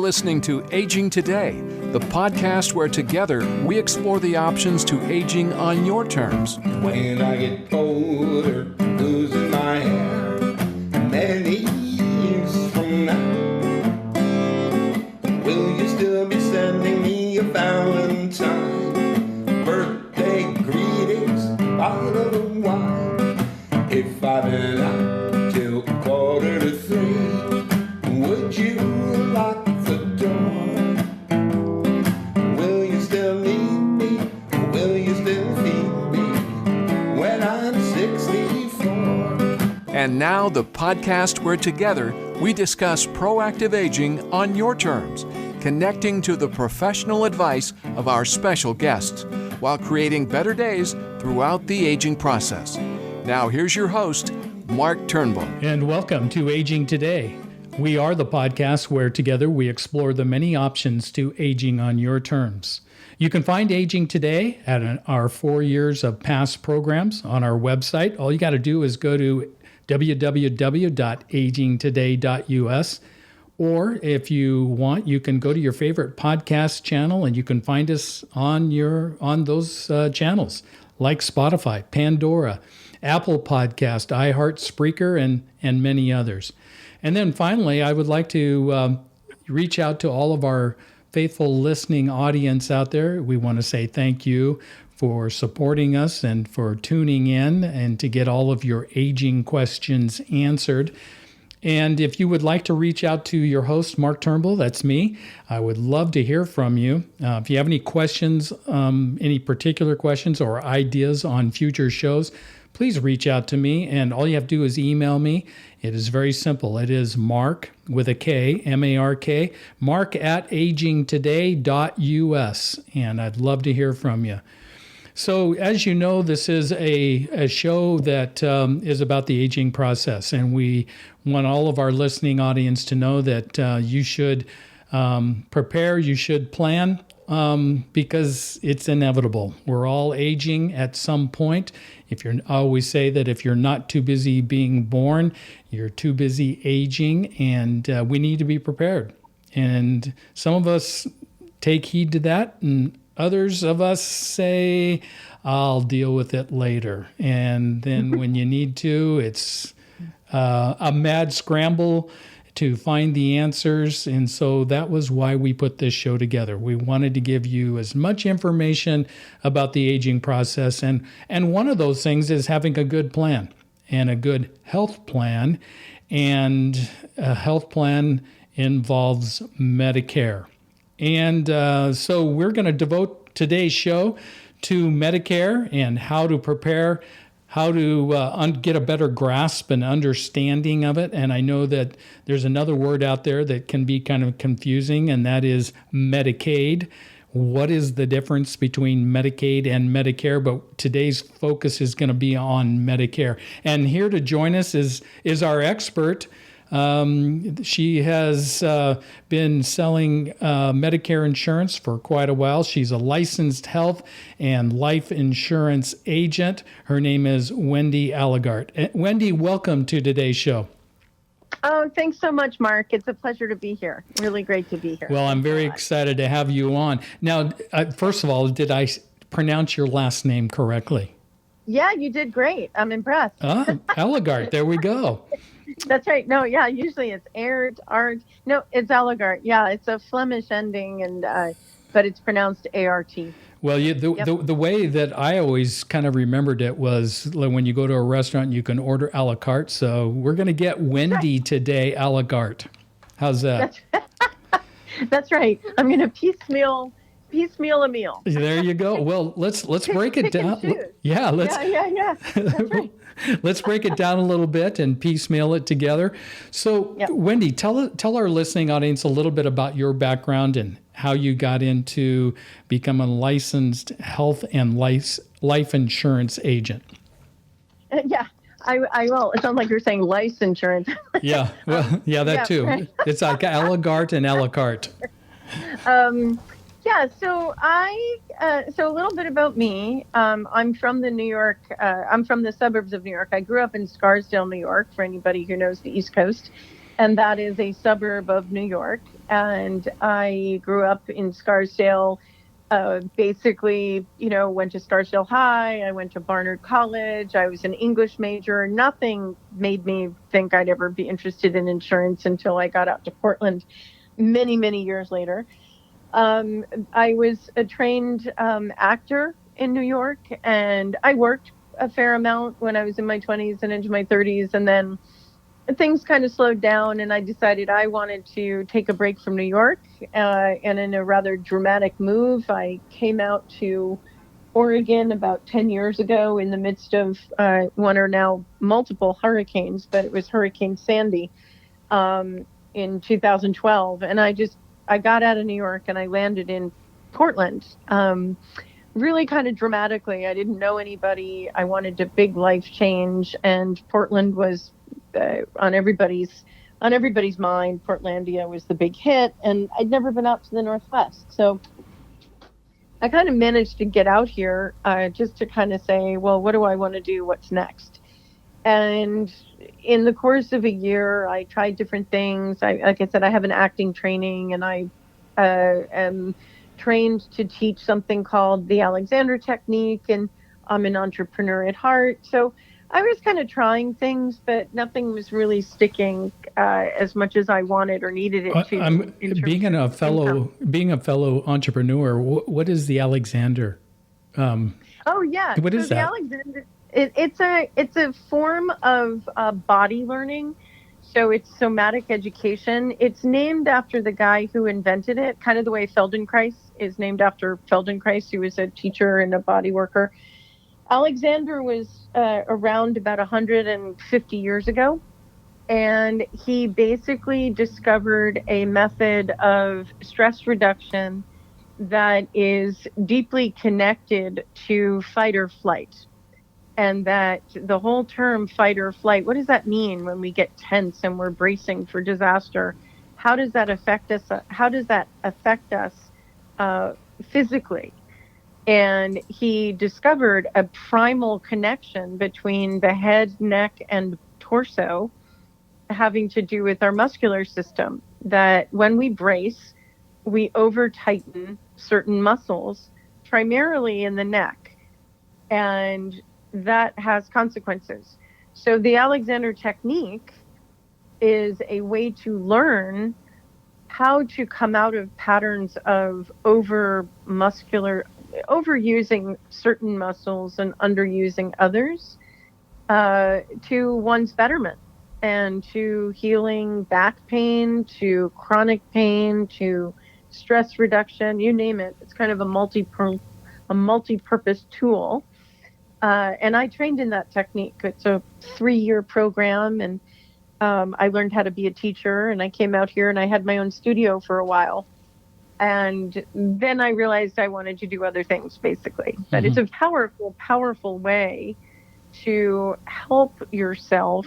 listening to Aging Today, the podcast where together we explore the options to aging on your terms. When I get older, losing my hair, many years from now, will you still be sending me a Valentine? Birthday greetings, bottle of wine. If I've been out till 2:45, would you lock the door? Will you still need me? Will you still feed me when I'm 64? And now the podcast where together we discuss proactive aging on your terms, connecting to the professional advice of our special guests while creating better days throughout the aging process. Now here's your host, Mark Turnbull. And welcome to Aging Today. We are the podcast where together we explore the many options to aging on your terms. You can find Aging Today at our 4 years of past programs on our website. All you got to do is go to www.agingtoday.us, or if you want, you can go to your favorite podcast channel and you can find us on those channels like Spotify, Pandora, Apple Podcast, iHeart, Spreaker, and many others. And then finally, I would like to reach out to all of our faithful listening audience out there. We want to say thank you for supporting us and for tuning in and to get all of your aging questions answered. And if you would like to reach out to your host, Mark Turnbull, that's me, I would love to hear from you. If you have any questions, any particular questions or ideas on future shows, please reach out to me, and all you have to do is email me. It is very simple. It is Mark with a K, M-A-R-K, mark@agingtoday.us, and I'd love to hear from you. So as you know, this is a show that is about the aging process, and we want all of our listening audience to know that you should prepare, you should plan, because it's inevitable. We're all aging at some point. I always say that if you're not too busy being born, you're too busy aging, and we need to be prepared. And some of us take heed to that, and others of us say, I'll deal with it later. And then when you need to, it's a mad scramble to find the answers. And so that was why we put this show together. We wanted to give you as much information about the aging process. And one of those things is having a good plan and a good health plan. And a health plan involves Medicare. And so we're going to devote today's show to Medicare and how to prepare, how to get a better grasp and understanding of it. And I know that there's another word out there that can be kind of confusing, and that is Medicaid. What is the difference between Medicaid and Medicare? But today's focus is going to be on Medicare. And here to join us is our expert. She has been selling Medicare insurance for quite a while. She's a licensed health and life insurance agent. Her name is Wendy Allegaert. Wendy, welcome to today's show. Oh, thanks so much, Mark. It's a pleasure to be here. Really great to be here. Well, I'm very excited to have you on. Now, first of all, did I pronounce your last name correctly? Yeah, you did great. I'm impressed. Allegaert. There we go. That's right. No, yeah, usually it's Art. No, it's Allegaert. Yeah, it's a Flemish ending, and but it's pronounced A-R-T. Well, the way that I always kind of remembered it was when you go to a restaurant, you can order a la carte. So we're going to get Wendy today, Allegaert. How's that? That's right. I'm going to piecemeal a meal. There you go. Well, let's break it down. Yeah, let's. Yeah. That's right. Let's break it down a little bit and piecemeal it together. So, yep. Wendy, tell our listening audience a little bit about your background and how you got into becoming a licensed health and life insurance agent. Yeah, I will. It sounds like you're saying life insurance. Yeah, well, yeah, that too. Right. It's like Allegaert and Allegaert. Yeah, so so a little bit about me. I'm from I'm from the suburbs of New York. I grew up in Scarsdale, New York, for anybody who knows the East Coast. and that is a suburb of New York. And I grew up in Scarsdale. Basically, went to Scarsdale High. I went to Barnard College. I was an English major. Nothing made me think I'd ever be interested in insurance until I got out to Portland many, many years later. I was a trained actor in New York, and I worked a fair amount when I was in my 20s and into my 30s. And then things kind of slowed down, and I decided I wanted to take a break from New York. And in a rather dramatic move, I came out to Oregon about 10 years ago in the midst of one or now multiple hurricanes, but it was Hurricane Sandy in 2012. And I got out of New York and I landed in Portland. Really kind of dramatically. I didn't know anybody. I wanted a big life change, and Portland was on everybody's mind. Portlandia was the big hit, and I'd never been out to the Northwest. So I kind of managed to get out here just to kind of say, well, what do I want to do? What's next? And in the course of a year, I tried different things. Like I said, I have an acting training, and I am trained to teach something called the Alexander Technique, and I'm an entrepreneur at heart. So I was kind of trying things, but nothing was really sticking as much as I wanted or needed it to. Being a fellow entrepreneur, what is the Alexander? Oh yeah, what is the that? Alexander, it's a form of body learning. So it's somatic education. It's named after the guy who invented it, kind of the way Feldenkrais is named after Feldenkrais, who was a teacher and a body worker. Alexander was around about 150 years ago, and he basically discovered a method of stress reduction that is deeply connected to fight or flight. And that the whole term fight or flight, what does that mean when we get tense and we're bracing for disaster? How does that affect us? How does that affect us physically? And he discovered a primal connection between the head, neck, and torso having to do with our muscular system, that when we brace, we over-tighten certain muscles, primarily in the neck. And that has consequences. So the Alexander Technique is a way to learn how to come out of patterns of overusing certain muscles and underusing others to one's betterment, and to healing back pain, to chronic pain, to stress reduction, you name it. It's kind of a multi-purpose tool. And I trained in that technique. It's a 3-year program, and I learned how to be a teacher, and I came out here and I had my own studio for a while. And then I realized I wanted to do other things, basically. But it's a powerful, powerful way to help yourself.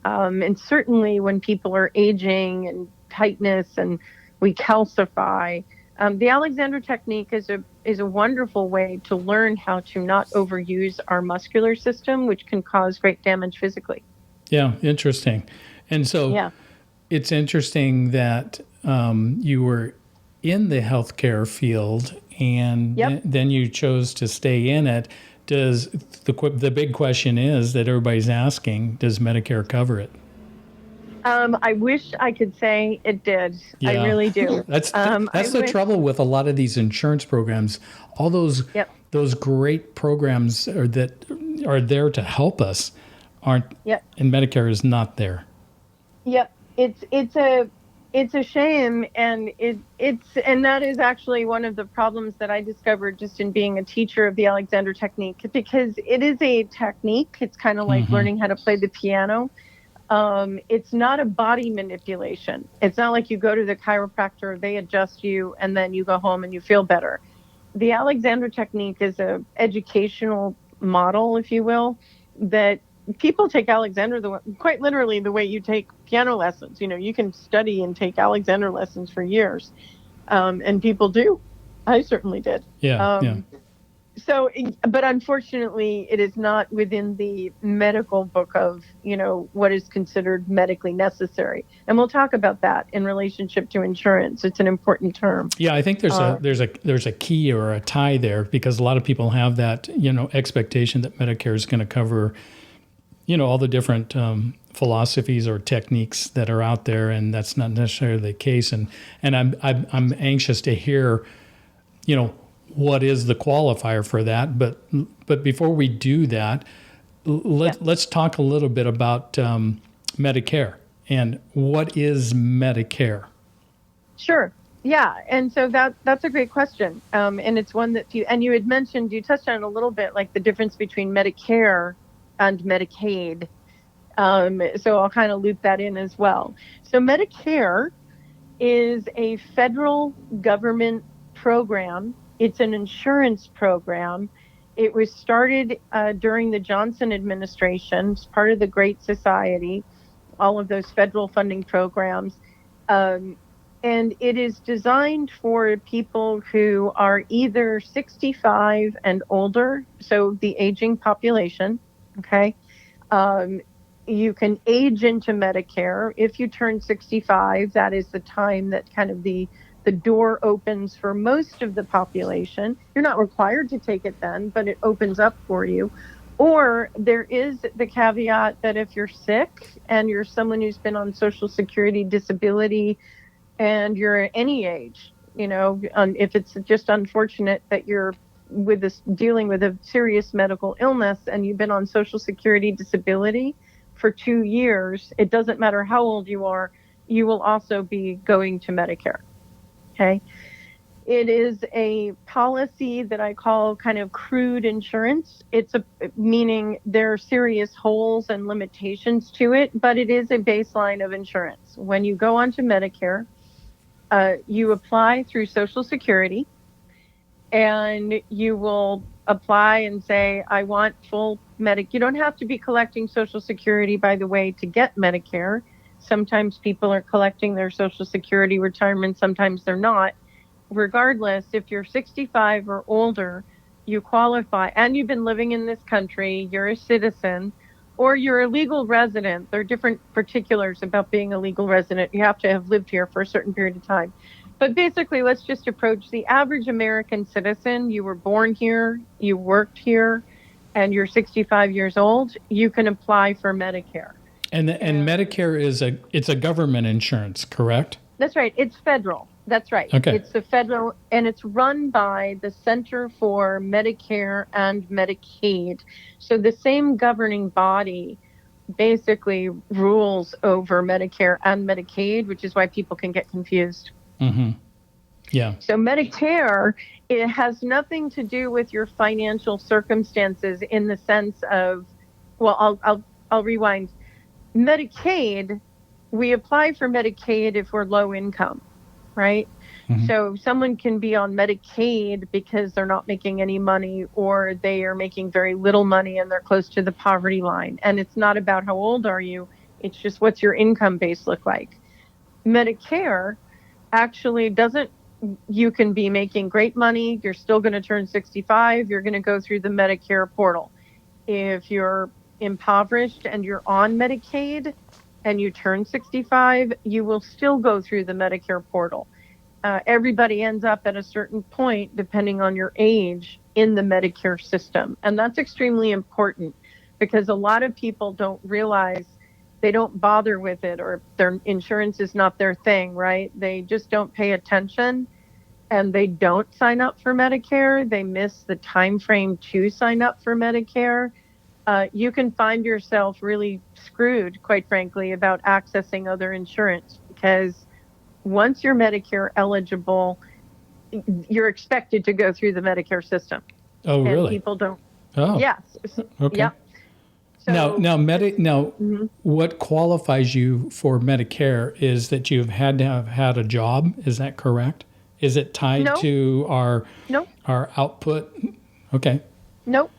And certainly when people are aging and tightness and we calcify, the Alexander Technique is a wonderful way to learn how to not overuse our muscular system, which can cause great damage physically. Yeah, interesting. And so it's interesting that you were in the healthcare field, and then you chose to stay in it. Does the big question is that everybody's asking, does Medicare cover it? I wish I could say it did. Yeah. I really do. That's the trouble with a lot of these insurance programs. All those great programs that are there to help us aren't. Yep. And Medicare is not there. Yep. It's a shame, and and that is actually one of the problems that I discovered just in being a teacher of the Alexander Technique, because it is a technique. It's kind of like learning how to play the piano. It's not a body manipulation. It's not like you go to the chiropractor, they adjust you, and then you go home and you feel better. The Alexander Technique is a educational model, if you will, that people take Alexander quite literally the way you take piano lessons. You can study and take Alexander lessons for years, and people do. I certainly did. Yeah. So, but unfortunately, it is not within the medical book of, what is considered medically necessary. And we'll talk about that in relationship to insurance. It's an important term. Yeah, I think there's a key or a tie there, because a lot of people have that, expectation that Medicare is going to cover, all the different philosophies or techniques that are out there, and that's not necessarily the case. And I'm anxious to hear, what is the qualifier for that. But before we do that, let's talk a little bit about Medicare and what is Medicare. Sure. Yeah. And so that's a great question. And it's one that you had mentioned, you touched on it a little bit, like the difference between Medicare and Medicaid. So I'll kind of loop that in as well. So Medicare is a federal government program. It's an insurance program. It was started during the Johnson administration. It's part of the Great Society, all of those federal funding programs. And it is designed for people who are either 65 and older, so the aging population, okay? You can age into Medicare. If you turn 65, that is the time that kind of the door opens for most of the population. You're not required to take it then, but it opens up for you. Or there is the caveat that if you're sick and you're someone who's been on Social Security disability and you're at any age, if it's just unfortunate that you're dealing with a serious medical illness and you've been on Social Security disability for 2 years, it doesn't matter how old you are, you will also be going to Medicare. Okay. It is a policy that I call kind of crude insurance. Meaning there are serious holes and limitations to it, but it is a baseline of insurance. When you go onto Medicare, you apply through Social Security, and you will apply and say, I want full You don't have to be collecting Social Security, by the way, to get Medicare. Sometimes people are collecting their Social Security retirement, sometimes they're not. Regardless, if you're 65 or older, you qualify, and you've been living in this country, you're a citizen, or you're a legal resident. There are different particulars about being a legal resident. You have to have lived here for a certain period of time. But basically, let's just approach the average American citizen. You were born here, you worked here, and you're 65 years old, you can apply for Medicare. And Medicare it's a government insurance, correct? That's right. It's federal. That's right. Okay. It's the federal, and it's run by the Center for Medicare and Medicaid. So the same governing body basically rules over Medicare and Medicaid, which is why people can get confused. Mm-hmm. Yeah. So Medicare, it has nothing to do with your financial circumstances in the sense of, well, I'll rewind. Medicaid, we apply for Medicaid if we're low income, right? Mm-hmm. So someone can be on Medicaid because they're not making any money, or they are making very little money and they're close to the poverty line. And it's not about how old are you, it's just what's your income base look like. Medicare actually doesn't, you can be making great money, you're still going to turn 65, you're going to go through the Medicare portal. If you're impoverished and you're on Medicaid and you turn 65, you will still go through the Medicare portal. Everybody ends up at a certain point, depending on your age, in the Medicare system. And that's extremely important because a lot of people don't realize, they don't bother with it, or their insurance is not their thing, right? They just don't pay attention and they don't sign up for Medicare. They miss the time frame to sign up for Medicare. You can find yourself really screwed, quite frankly, about accessing other insurance, because once you're Medicare eligible, you're expected to go through the Medicare system. Oh, really? And people don't. Oh. Yes. Okay. Yeah. So, now, what qualifies you for Medicare is that you've had to have had a job. Is that correct? Is it tied to our output? Okay. Nope.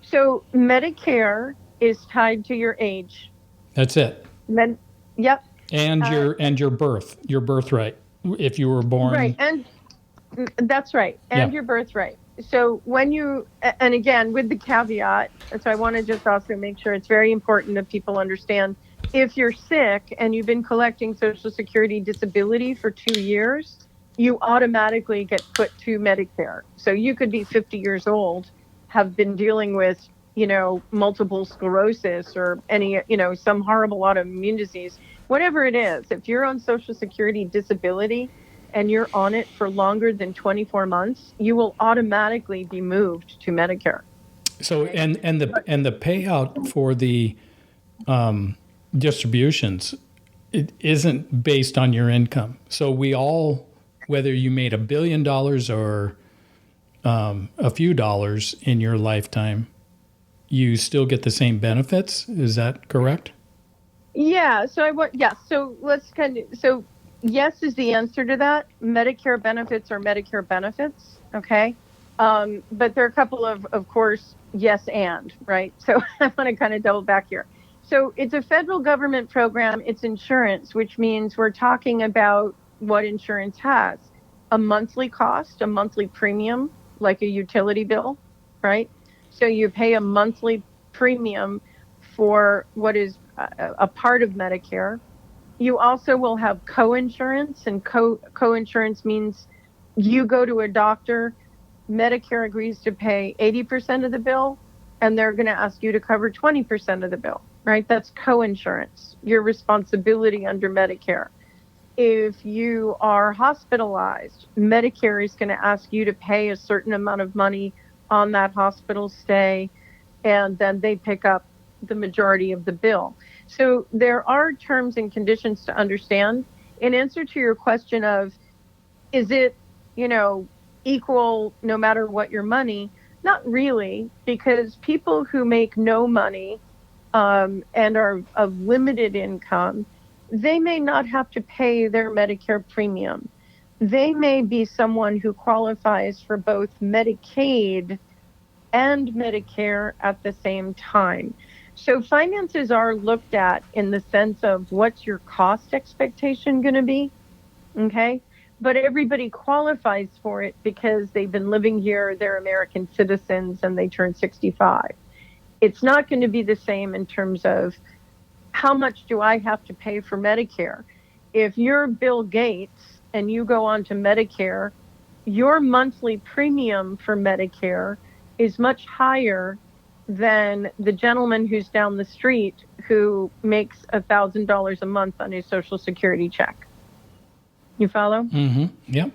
So Medicare is tied to your age. That's it. Yep. And your birthright, if you were born. Right, and that's right, and your birthright. so when you, and again, with the caveat, so I want to just also make sure it's very important that people understand, if you're sick and you've been collecting Social Security disability for 2 years, you automatically get put to Medicare. So you could be 50 years old, have been dealing with, multiple sclerosis or any, some horrible autoimmune disease, whatever it is. If you're on Social Security disability and you're on it for longer than 24 months, you will automatically be moved to Medicare. So, and the payout for the distributions, it isn't based on your income. So we all, whether you made $1 billion or a few dollars in your lifetime, you still get the same benefits. Is that correct? Yeah. So So let's so yes is the answer to that. Medicare benefits are Medicare benefits. Okay. But there are a couple of course, yes and, right? So I want to kind of double back here. So it's a federal government program. It's insurance, which means we're talking about what insurance has. A monthly cost, a monthly premium, like a utility bill, right? So you pay a monthly premium for what is a part of Medicare. You also will have co-insurance, and co-insurance means you go to a doctor, Medicare agrees to pay 80% of the bill, and they're going to ask you to cover 20% of the bill, right? That's co-insurance, your responsibility under Medicare. If you are hospitalized, Medicare is going to ask you to pay a certain amount of money on that hospital stay, and then they pick up the majority of the bill. So there are terms and conditions to understand. In answer to your question of, is it, equal no matter what your money? Not really, because people who make no money and are of limited income, they may not have to pay their Medicare premium. They may be someone who qualifies for both Medicaid and Medicare at the same time. So finances are looked at in the sense of what's your cost expectation going to be, okay? But everybody qualifies for it because they've been living here, they're American citizens, and they turn 65. It's not going to be the same in terms of how much do I have to pay for Medicare. If you're Bill Gates and you go on to Medicare, your monthly premium for Medicare is much higher than the gentleman who's down the street who makes $1,000 a month on his Social Security check. You follow? Mm-hmm. Yep.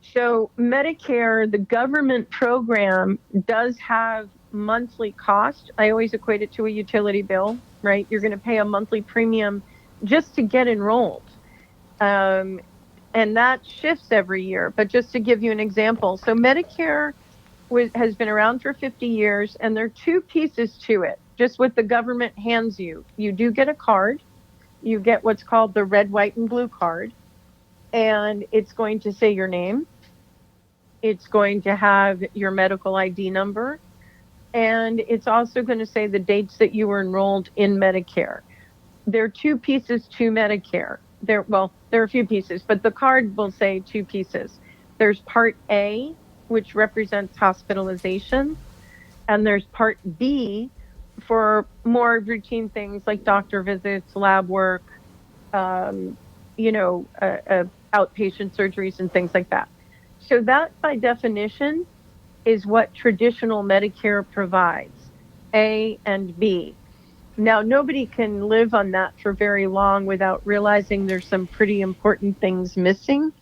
So Medicare, the government program, does have monthly cost. I always equate it to a utility bill, right? You're going to pay a monthly premium just to get enrolled. And that shifts every year. But just to give you an example, so Medicare has been around for 50 years, and there are two pieces to it. Just what the government hands you. You do get a card. You get what's called the red, white, and blue card. And it's going to say your name. It's going to have your medical ID number. And it's also going to say the dates that you were enrolled in Medicare. There are two pieces to Medicare. There are a few pieces, but the card will say two pieces. There's Part A, which represents hospitalization, and there's Part B for more routine things like doctor visits, lab work, outpatient surgeries and things like that. So that, by definition, is what traditional Medicare provides, A and B. Now, nobody can live on that for very long without realizing there's some pretty important things missing.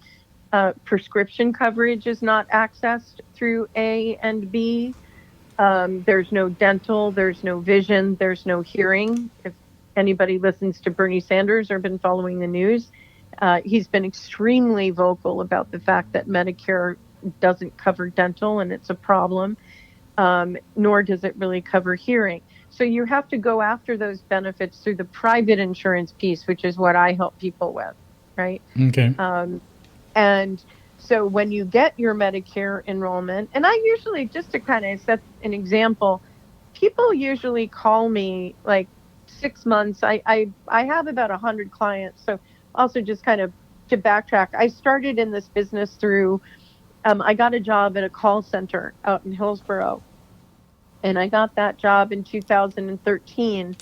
Prescription coverage is not accessed through A and B. There's no dental, there's no vision, there's no hearing. If anybody listens to Bernie Sanders or been following the news, he's been extremely vocal about the fact that Medicare doesn't cover dental, and it's a problem, nor does it really cover hearing. So you have to go after those benefits through the private insurance piece, which is what I help people with, right? Okay. And so when you get your Medicare enrollment, and I usually, just to kind of set an example, people usually call me like 6 months. I have about 100 clients. So also just kind of to backtrack, I started in this business through I got a job at a call center out in Hillsborough, and I got that job in 2013.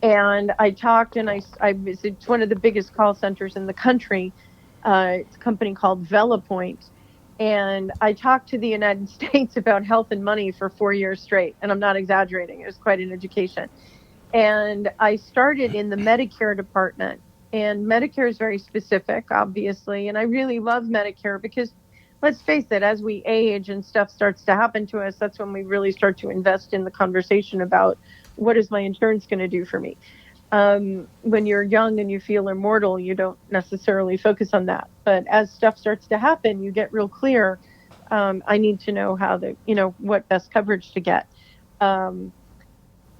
And I talked, and it's one of the biggest call centers in the country. It's a company called VelaPoint. And I talked to the United States about health and money for 4 years straight. And I'm not exaggerating. It was quite an education. And I started in the Medicare department. And Medicare is very specific, obviously. And I really love Medicare because, let's face it, as we age and stuff starts to happen to us, that's when we really start to invest in the conversation about what is my insurance going to do for me. When you're young and you feel immortal, you don't necessarily focus on that. But as stuff starts to happen, you get real clear. I need to know what best coverage to get. So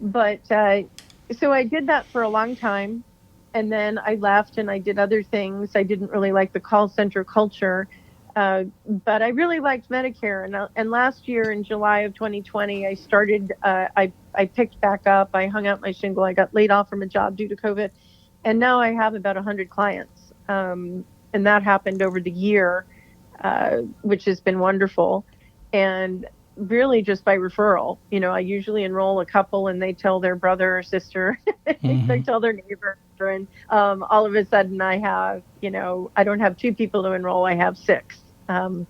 I did that for a long time. And then I left and I did other things. I didn't really like the call center culture. But I really liked Medicare. And last year in July of 2020, I started, I picked back up. I hung out my shingle. I got laid off from a job due to COVID. And now I have about 100 clients. And that happened over the year, which has been wonderful. And really just by referral. I usually enroll a couple and they tell their brother or sister, they tell their neighbor. And all of a sudden I have, I don't have 2 people to enroll, I have 6. And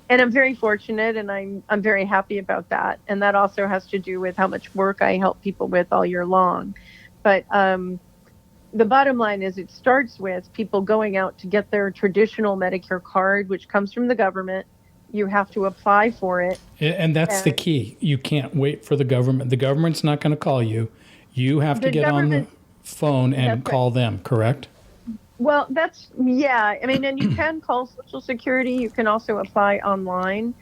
I'm very fortunate and I'm very happy about that. And that also has to do with how much work I help people with all year long. But the bottom line is it starts with people going out to get their traditional Medicare card, which comes from the government. You have to apply for it. And that's the key. You can't wait for the government. The government's not going to call you. You have to get on the phone and call them, correct? Well, yeah. I mean, and you can call Social Security. You can also apply online.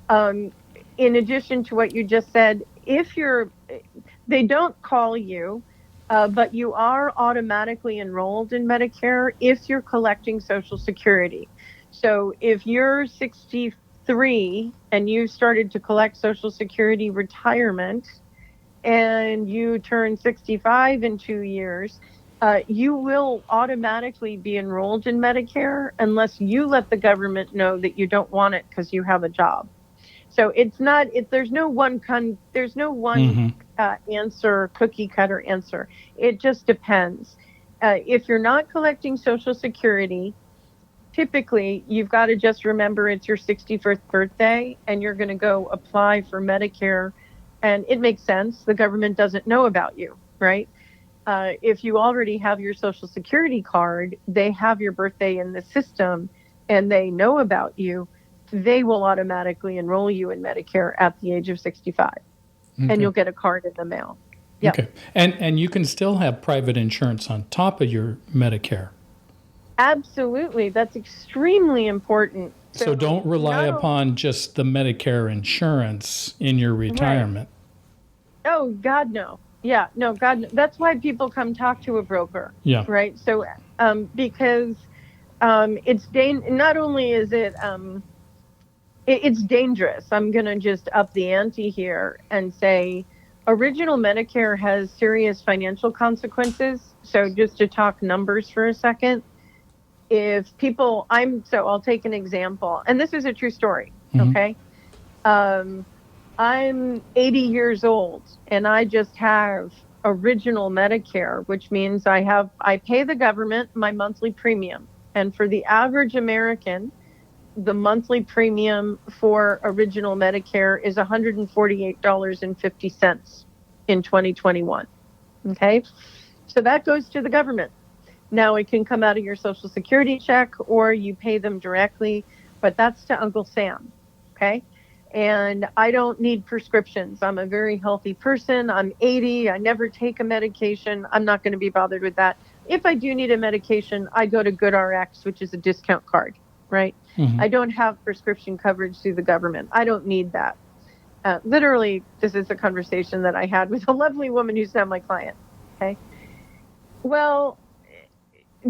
In addition to what you just said, they don't call you, but you are automatically enrolled in Medicare if you're collecting Social Security. So if you're 63 and you started to collect Social Security retirement and you turn 65 in 2 years, you will automatically be enrolled in Medicare unless you let the government know that you don't want it because you have a job. So there's no one answer, cookie cutter answer. It just depends. If you're not collecting Social Security, typically, you've got to just remember it's your 61st birthday and you're going to go apply for Medicare. And it makes sense. The government doesn't know about you, right? If you already have your Social Security card, they have your birthday in the system and they know about you, they will automatically enroll you in Medicare at the age of 65. Okay. And you'll get a card in the mail. Yep. Okay. And you can still have private insurance on top of your Medicare. Absolutely. That's extremely important. So don't rely upon just the Medicare insurance in your retirement. Right. Oh, God, no. Yeah, no, God, no. That's why people come talk to a broker. Yeah. Right. So, because it's not only is it, it's dangerous. I'm going to just up the ante here and say original Medicare has serious financial consequences. So just to talk numbers for a second. I'll take an example, and this is a true story, okay? I'm 80 years old, and I just have original Medicare, which means I pay the government my monthly premium. And for the average American, the monthly premium for original Medicare is $148.50 in 2021, okay? So that goes to the government. Now it can come out of your Social Security check or you pay them directly, but that's to Uncle Sam, okay? And I don't need prescriptions. I'm a very healthy person. I'm 80. I never take a medication. I'm not going to be bothered with that. If I do need a medication, I go to GoodRx, which is a discount card, right? I don't have prescription coverage through the government. I don't need that. Literally, this is a conversation that I had with a lovely woman who's now my client, okay? Well,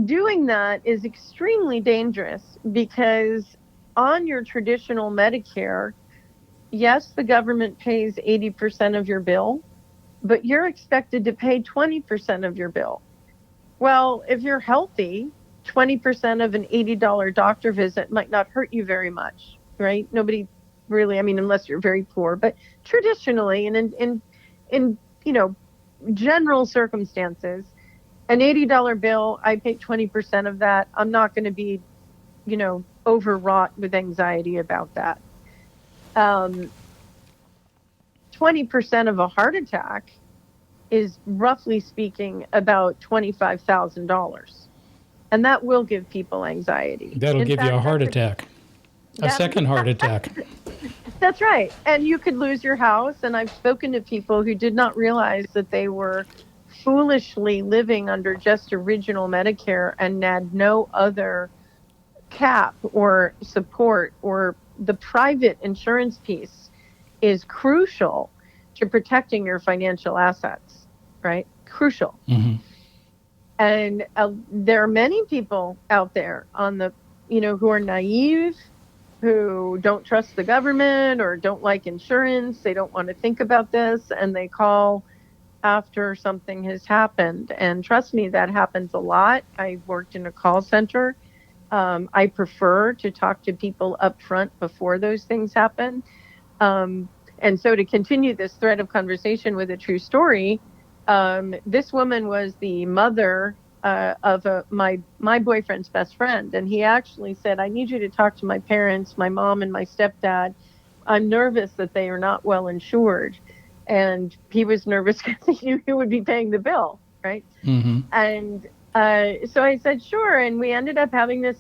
doing that is extremely dangerous because on your traditional Medicare, yes, the government pays 80% of your bill, but you're expected to pay 20% of your bill. Well, if you're healthy, 20% of an $80 doctor visit might not hurt you very much. right? Nobody really, I mean, unless you're very poor, but traditionally and in general circumstances, an $80 bill, I pay 20% of that. I'm not going to be, overwrought with anxiety about that. 20% of a heart attack is, roughly speaking, about $25,000. And that will give people anxiety. That'll give you a heart attack. A second heart attack. That's right. And you could lose your house. And I've spoken to people who did not realize that they were foolishly living under just original Medicare and had no other cap or support, or the private insurance piece is crucial to protecting your financial assets, right? Crucial. Mm-hmm. And there are many people out there who are naive, who don't trust the government or don't like insurance. They don't want to think about this, and they call after something has happened. And trust me, that happens a lot. I worked in a call center. I prefer to talk to people up front before those things happen. And so to continue this thread of conversation with a true story, this woman was the mother of my boyfriend's best friend. And he actually said, I need you to talk to my parents, my mom and my stepdad. I'm nervous that they are not well insured. And he was nervous because he knew he would be paying the bill, right? Mm-hmm. And so I said, sure. And we ended up having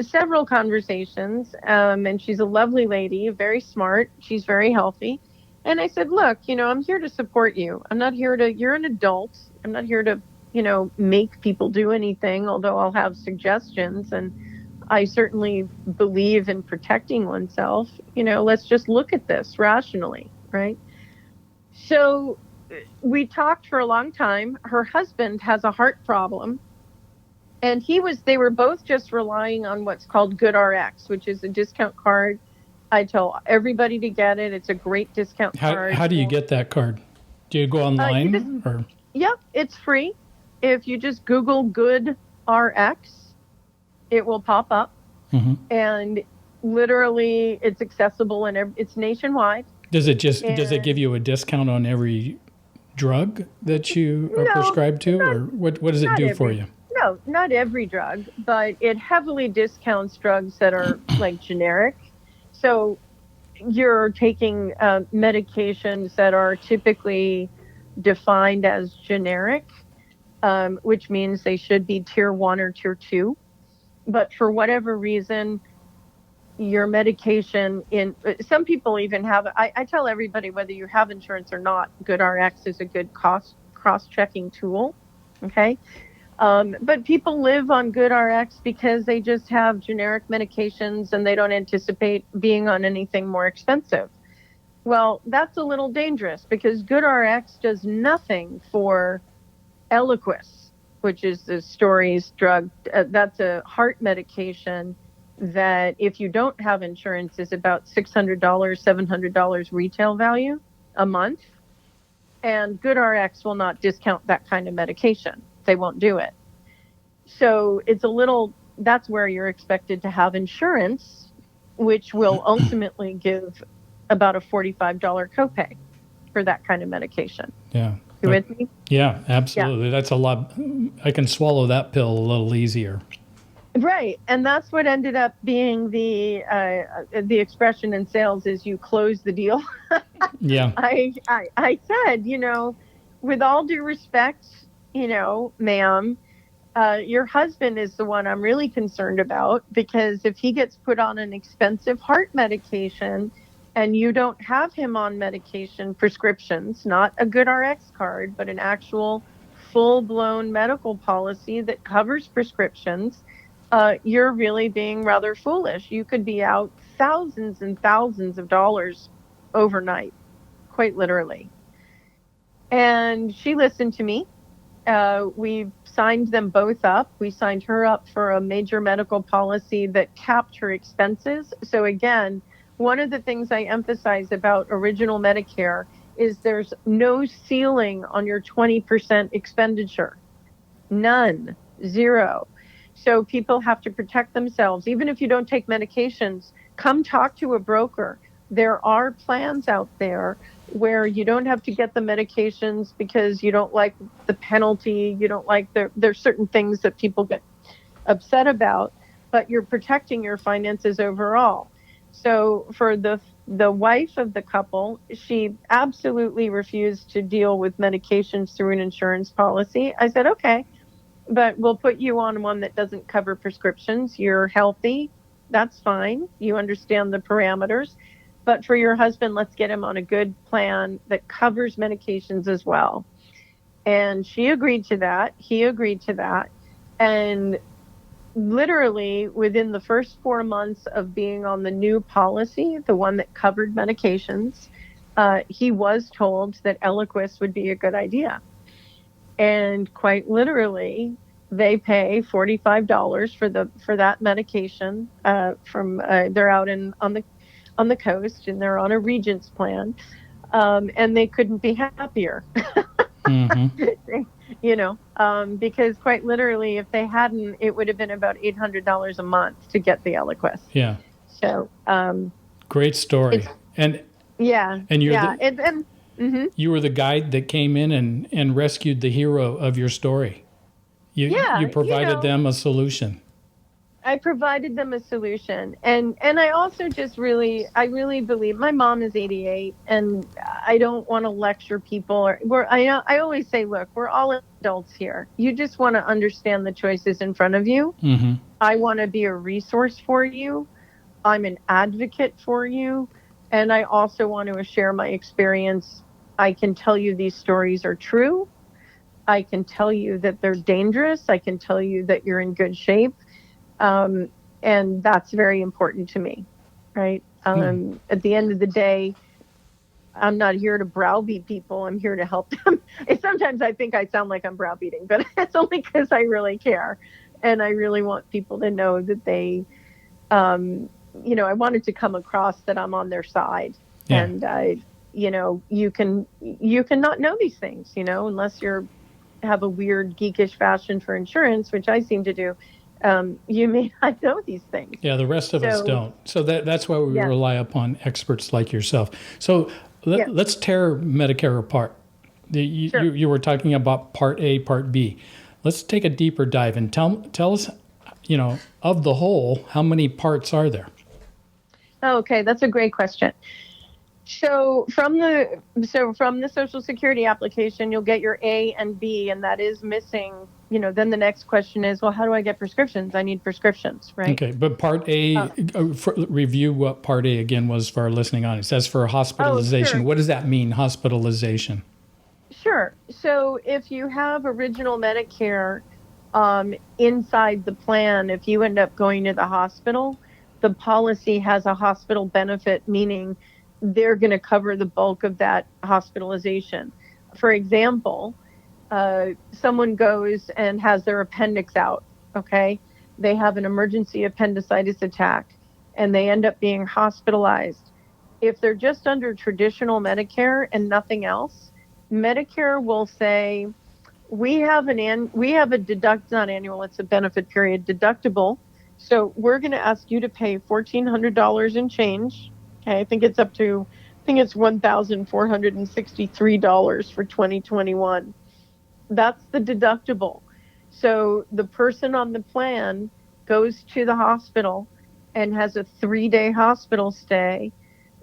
several conversations. And she's a lovely lady, very smart. She's very healthy. And I said, look, I'm here to support you. I'm not here you're an adult. I'm not here to, make people do anything, although I'll have suggestions. And I certainly believe in protecting oneself. Let's just look at this rationally, right? So we talked for a long time. Her husband has a heart problem. And they were both just relying on what's called GoodRx, which is a discount card. I tell everybody to get it. It's a great discount card. How do you get that card? Do you go online? Yep, it's free. If you just Google GoodRx, it will pop up. Mm-hmm. And literally, it's accessible and it's nationwide. Does it give you a discount on every drug that you are prescribed to, or what does it do for you? No, not every drug, but it heavily discounts drugs that are like generic. So you're taking medications that are typically defined as generic, which means they should be tier 1 or tier 2. But for whatever reason, your medication some people even have, I tell everybody, whether you have insurance or not, GoodRx is a good cross-checking tool. Okay. But people live on GoodRx because they just have generic medications and they don't anticipate being on anything more expensive. Well, that's a little dangerous because GoodRx does nothing for Eliquis, which is the Story's drug. That's a heart medication that if you don't have insurance is about $600, $700 retail value a month. And GoodRx will not discount that kind of medication. They won't do it. So that's where you're expected to have insurance, which will ultimately give about a $45 copay for that kind of medication. Yeah. You with me? Yeah, absolutely. Yeah. That's a lot. I can swallow that pill a little easier. Right. And that's what ended up being the expression in sales is you close the deal. Yeah. I said, with all due respect, ma'am, your husband is the one I'm really concerned about, because if he gets put on an expensive heart medication and you don't have him on medication prescriptions, not a GoodRx card, but an actual full-blown medical policy that covers prescriptions, you're really being rather foolish. You could be out thousands and thousands of dollars overnight, quite literally. And she listened to me. We signed them both up. We signed her up for a major medical policy that capped her expenses. So again, one of the things I emphasize about original Medicare is there's no ceiling on your 20% expenditure. None. Zero. So people have to protect themselves. Even if you don't take medications, come talk to a broker. There are plans out there where you don't have to get the medications because you don't like the penalty, you don't like there's certain things that people get upset about, but you're protecting your finances overall. So for the wife of the couple, she absolutely refused to deal with medications through an insurance policy. I said, okay, but we'll put you on one that doesn't cover prescriptions. You're healthy. That's fine. You understand the parameters. But for your husband, let's get him on a good plan that covers medications as well. And she agreed to that. He agreed to that. And literally within the first 4 months of being on the new policy, the one that covered medications, he was told that Eliquis would be a good idea. And quite literally, they pay $45 for that medication. They're out on the coast, and they're on a Regents plan, and they couldn't be happier. Mm-hmm. Because quite literally, if they hadn't, it would have been about $800 a month to get the Eliquis. Yeah. So great story. And yeah, and you're yeah, mm-hmm. You were the guide that came in and rescued the hero of your story. You provided them a solution. I provided them a solution. And I also I really believe, my mom is 88, and I don't want to lecture people. I always say, look, we're all adults here. You just want to understand the choices in front of you. Mm-hmm. I want to be a resource for you. I'm an advocate for you. And I also want to share my experience. I can tell you these stories are true. I can tell you that they're dangerous. I can tell you that you're in good shape. And that's very important to me, right? At the end of the day, I'm not here to browbeat people. I'm here to help them. Sometimes I think I sound like I'm browbeating, but it's only because I really care. And I really want people to know that they, I wanted to come across that I'm on their side. Yeah. And you can not know these things, unless have a weird geekish fashion for insurance, which I seem to do. You may not know these things. Yeah, the rest of us don't. So that's why we rely upon experts like yourself. So let's tear Medicare apart. You were talking about Part A, Part B. Let's take a deeper dive and tell us, of the whole, how many parts are there? Okay, that's a great question. So from the Social Security application, you'll get your A and B, and that is missing. Then the next question is, well, how do I get prescriptions? I need prescriptions, right? Okay, but Part A, review what Part A again was for our listening audience. It says for hospitalization. Sure. What does that mean, hospitalization? Sure. So if you have original Medicare inside the plan, if you end up going to the hospital, the policy has a hospital benefit, meaning they're going to cover the bulk of that hospitalization. For example, someone goes and has their appendix out, okay? They have an emergency appendicitis attack, and they end up being hospitalized. If they're just under traditional Medicare and nothing else, Medicare will say, we have a not annual, it's a benefit period deductible. So we're going to ask you to pay $1,400 and change. Okay, I think it's $1,463 for 2021. That's the deductible. So the person on the plan goes to the hospital and has a 3-day hospital stay.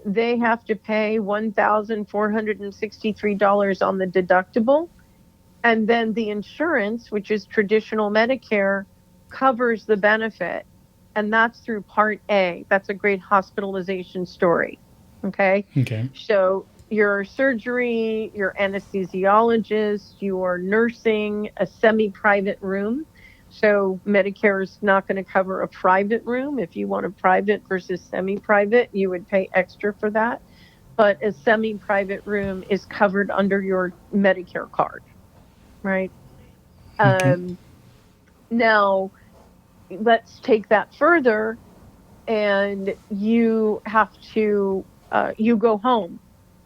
They have to pay $1,463 on the deductible. And then the insurance, which is traditional Medicare, covers the benefit. And that's through Part A. That's a great hospitalization story. Okay? Okay. So your surgery, your anesthesiologist, your nursing, a semi-private room. So Medicare is not going to cover a private room. If you want a private versus semi-private, you would pay extra for that. But a semi-private room is covered under your Medicare card, right? Okay. Now, let's take that further, and you have to, you go home,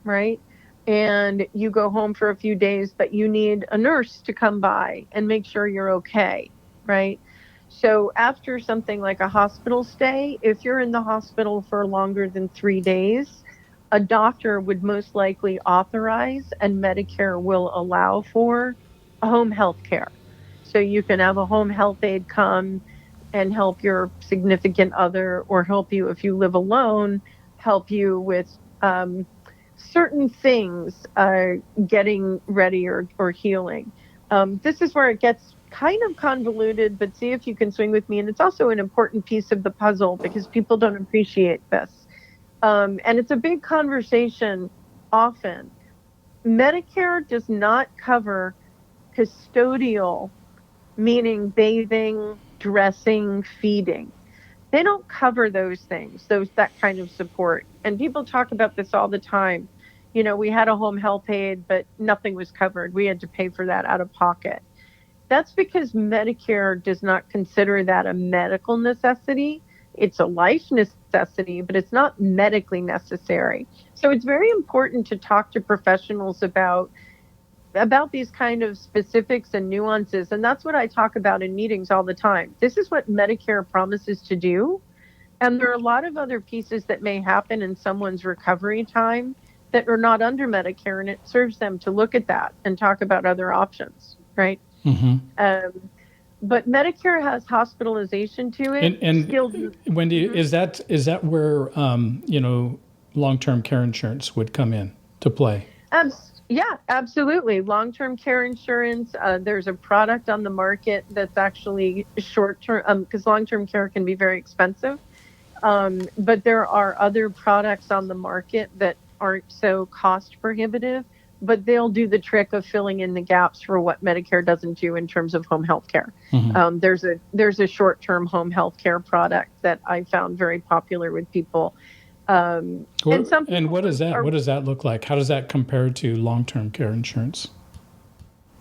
right? And you go home for a few days, but you need a nurse to come by and make sure you're okay, right? So after something like a hospital stay, if you're in the hospital for longer than 3 days, a doctor would most likely authorize, and Medicare will allow for, home health care. So you can have a home health aide come and help your significant other, or help you if you live alone, help you with certain things, getting ready or healing. This is where it gets kind of convoluted, but see if you can swing with me. And it's also an important piece of the puzzle because people don't appreciate this. And it's a big conversation often. Medicare does not cover custodial, meaning bathing, dressing, feeding. They don't cover those things, that kind of support. And people talk about this all the time. You know, we had a home health aide, but nothing was covered. We had to pay for that out of pocket. That's because Medicare does not consider that a medical necessity. It's a life necessity, but it's not medically necessary. So it's very important to talk to professionals about these kind of specifics and nuances. And that's what I talk about in meetings all the time. This is what Medicare promises to do. And there are a lot of other pieces that may happen in someone's recovery time that are not under Medicare, and it serves them to look at that and talk about other options, right? Mm-hmm. But Medicare has hospitalization to it. And Wendy, is that where long-term care insurance would come in to play? Yeah, absolutely. Long-term care insurance. There's a product on the market that's actually short-term, because long-term care can be very expensive. But there are other products on the market that aren't so cost prohibitive, but they'll do the trick of filling in the gaps for what Medicare doesn't do in terms of home health care. Mm-hmm. There's a short-term home health care product that I found very popular with people. And what is that? What does that look like? How does that compare to long-term care insurance?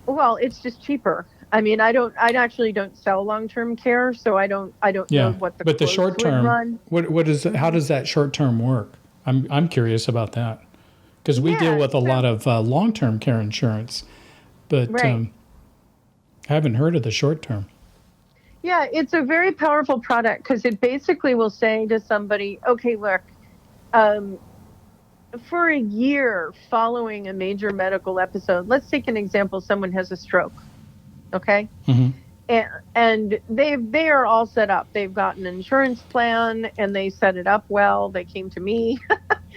Well, it's just cheaper. I mean, I actually don't sell long-term care, so I don't know what the but the short term. Run. What is? How does that short term work? I'm curious about that because we deal with a lot of long-term care insurance, but I haven't heard of the short term. Yeah, it's a very powerful product because it basically will say to somebody, okay, look, for a year following a major medical episode, let's take an example, someone has a stroke, okay? Mm-hmm. And they are all set up. They've got an insurance plan and they set it up well. They came to me,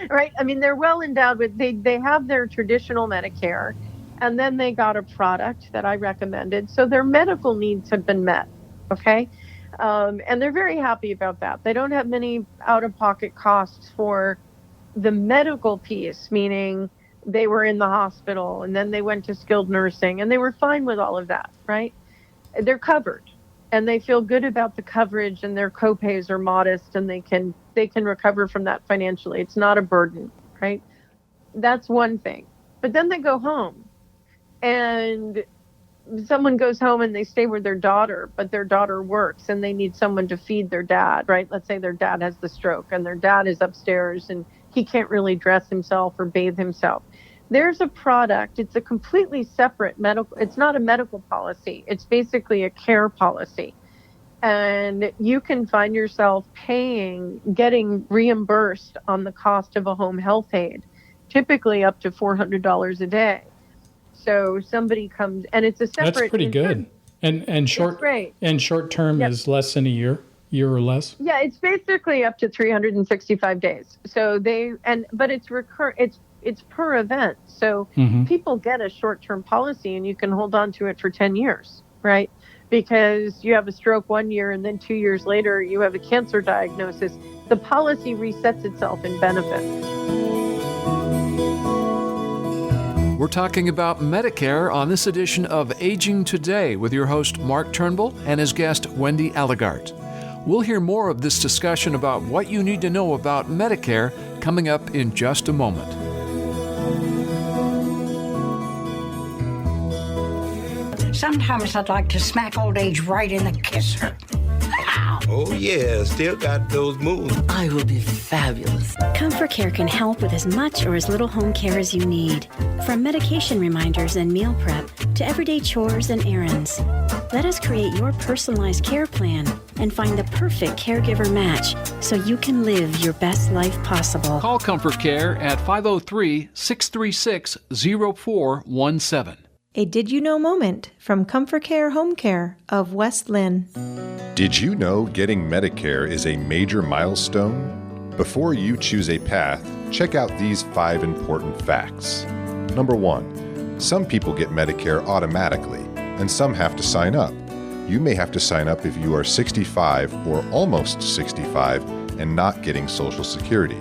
right? I mean, they're well endowed with, they have their traditional Medicare, and then they got a product that I recommended. So their medical needs have been met, okay? And they're very happy about that. They don't have many out-of-pocket costs for the medical piece, meaning they were in the hospital and then they went to skilled nursing and they were fine with all of that, right? They're covered and they feel good about the coverage, and their copays are modest, and they can recover from that financially. It's not a burden, right? That's one thing. But then they go home, and someone goes home and they stay with their daughter, but their daughter works and they need someone to feed their dad, right? Let's say their dad has the stroke and their dad is upstairs and he can't really dress himself or bathe himself. There's a product. It's a completely separate medical. It's not a medical policy. It's basically a care policy. And you can find yourself getting reimbursed on the cost of a home health aide, typically up to $400 a day. So somebody comes, and it's a separate. That's pretty good. And short term is less than a year or less. Yeah, it's basically up to 365 days. So but it's it's per event. So people get a short-term policy and you can hold on to it for 10 years, right? Because you have a stroke 1 year and then 2 years later you have a cancer diagnosis. The policy resets itself in benefit. We're talking about Medicare on this edition of Aging Today with your host Mark Turnbull and his guest Wendy Allegaert. We'll hear more of this discussion about what you need to know about Medicare coming up in just a moment. Sometimes I'd like to smack old age right in the kisser. Oh yeah, still got those moves. I will be fabulous. Comfort Care can help with as much or as little home care as you need. From medication reminders and meal prep to everyday chores and errands. Let us create your personalized care plan and find the perfect caregiver match so you can live your best life possible. Call Comfort Care at 503-636-0417. A Did You Know moment from Comfort Care Home Care of West Lynn. Did you know getting Medicare is a major milestone? Before you choose a path, check out these 5 important facts. Number 1, some people get Medicare automatically, and some have to sign up. You may have to sign up if you are 65 or almost 65 and not getting Social Security.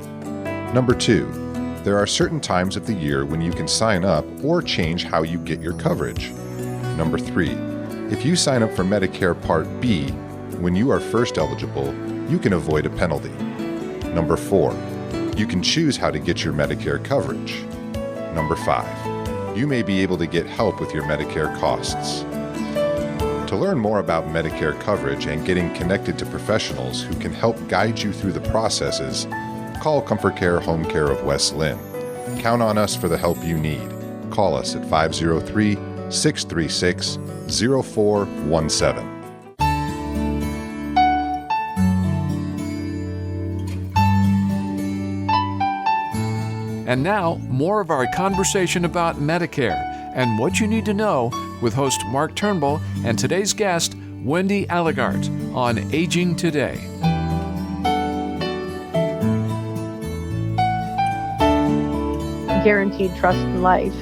Number 2, there are certain times of the year when you can sign up or change how you get your coverage. Number 3, if you sign up for Medicare Part B, when you are first eligible, you can avoid a penalty. Number 4, you can choose how to get your Medicare coverage. Number 5, you may be able to get help with your Medicare costs. To learn more about Medicare coverage and getting connected to professionals who can help guide you through the processes, call Comfort Care Home Care of West Lynn. Count on us for the help you need. Call us at 503-636-0417. And now, more of our conversation about Medicare and what you need to know with host Mark Turnbull and today's guest, Wendy Allegaert, on Aging Today. Guaranteed Trust in Life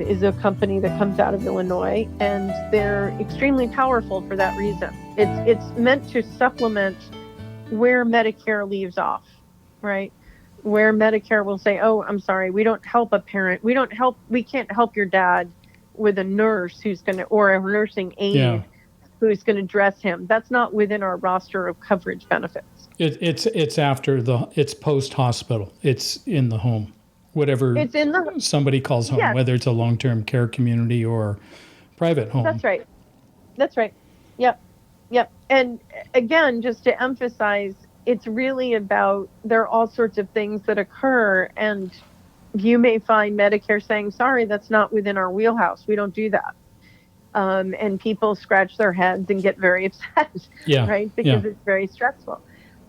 is a company that comes out of Illinois, and they're extremely powerful for that reason. It's meant to supplement where Medicare leaves off, right? Where Medicare will say, oh, I'm sorry, we don't help a parent. We can't help your dad with a nurse or a nursing aide who's going to dress him. That's not within our roster of coverage benefits. It's post-hospital. It's in the home. Whatever somebody calls home, whether it's a long-term care community or private home. That's right. Yep. And again, just to emphasize, it's really about, there are all sorts of things that occur, and you may find Medicare saying, sorry, that's not within our wheelhouse. We don't do that. And people scratch their heads and get very upset, right? Because it's very stressful.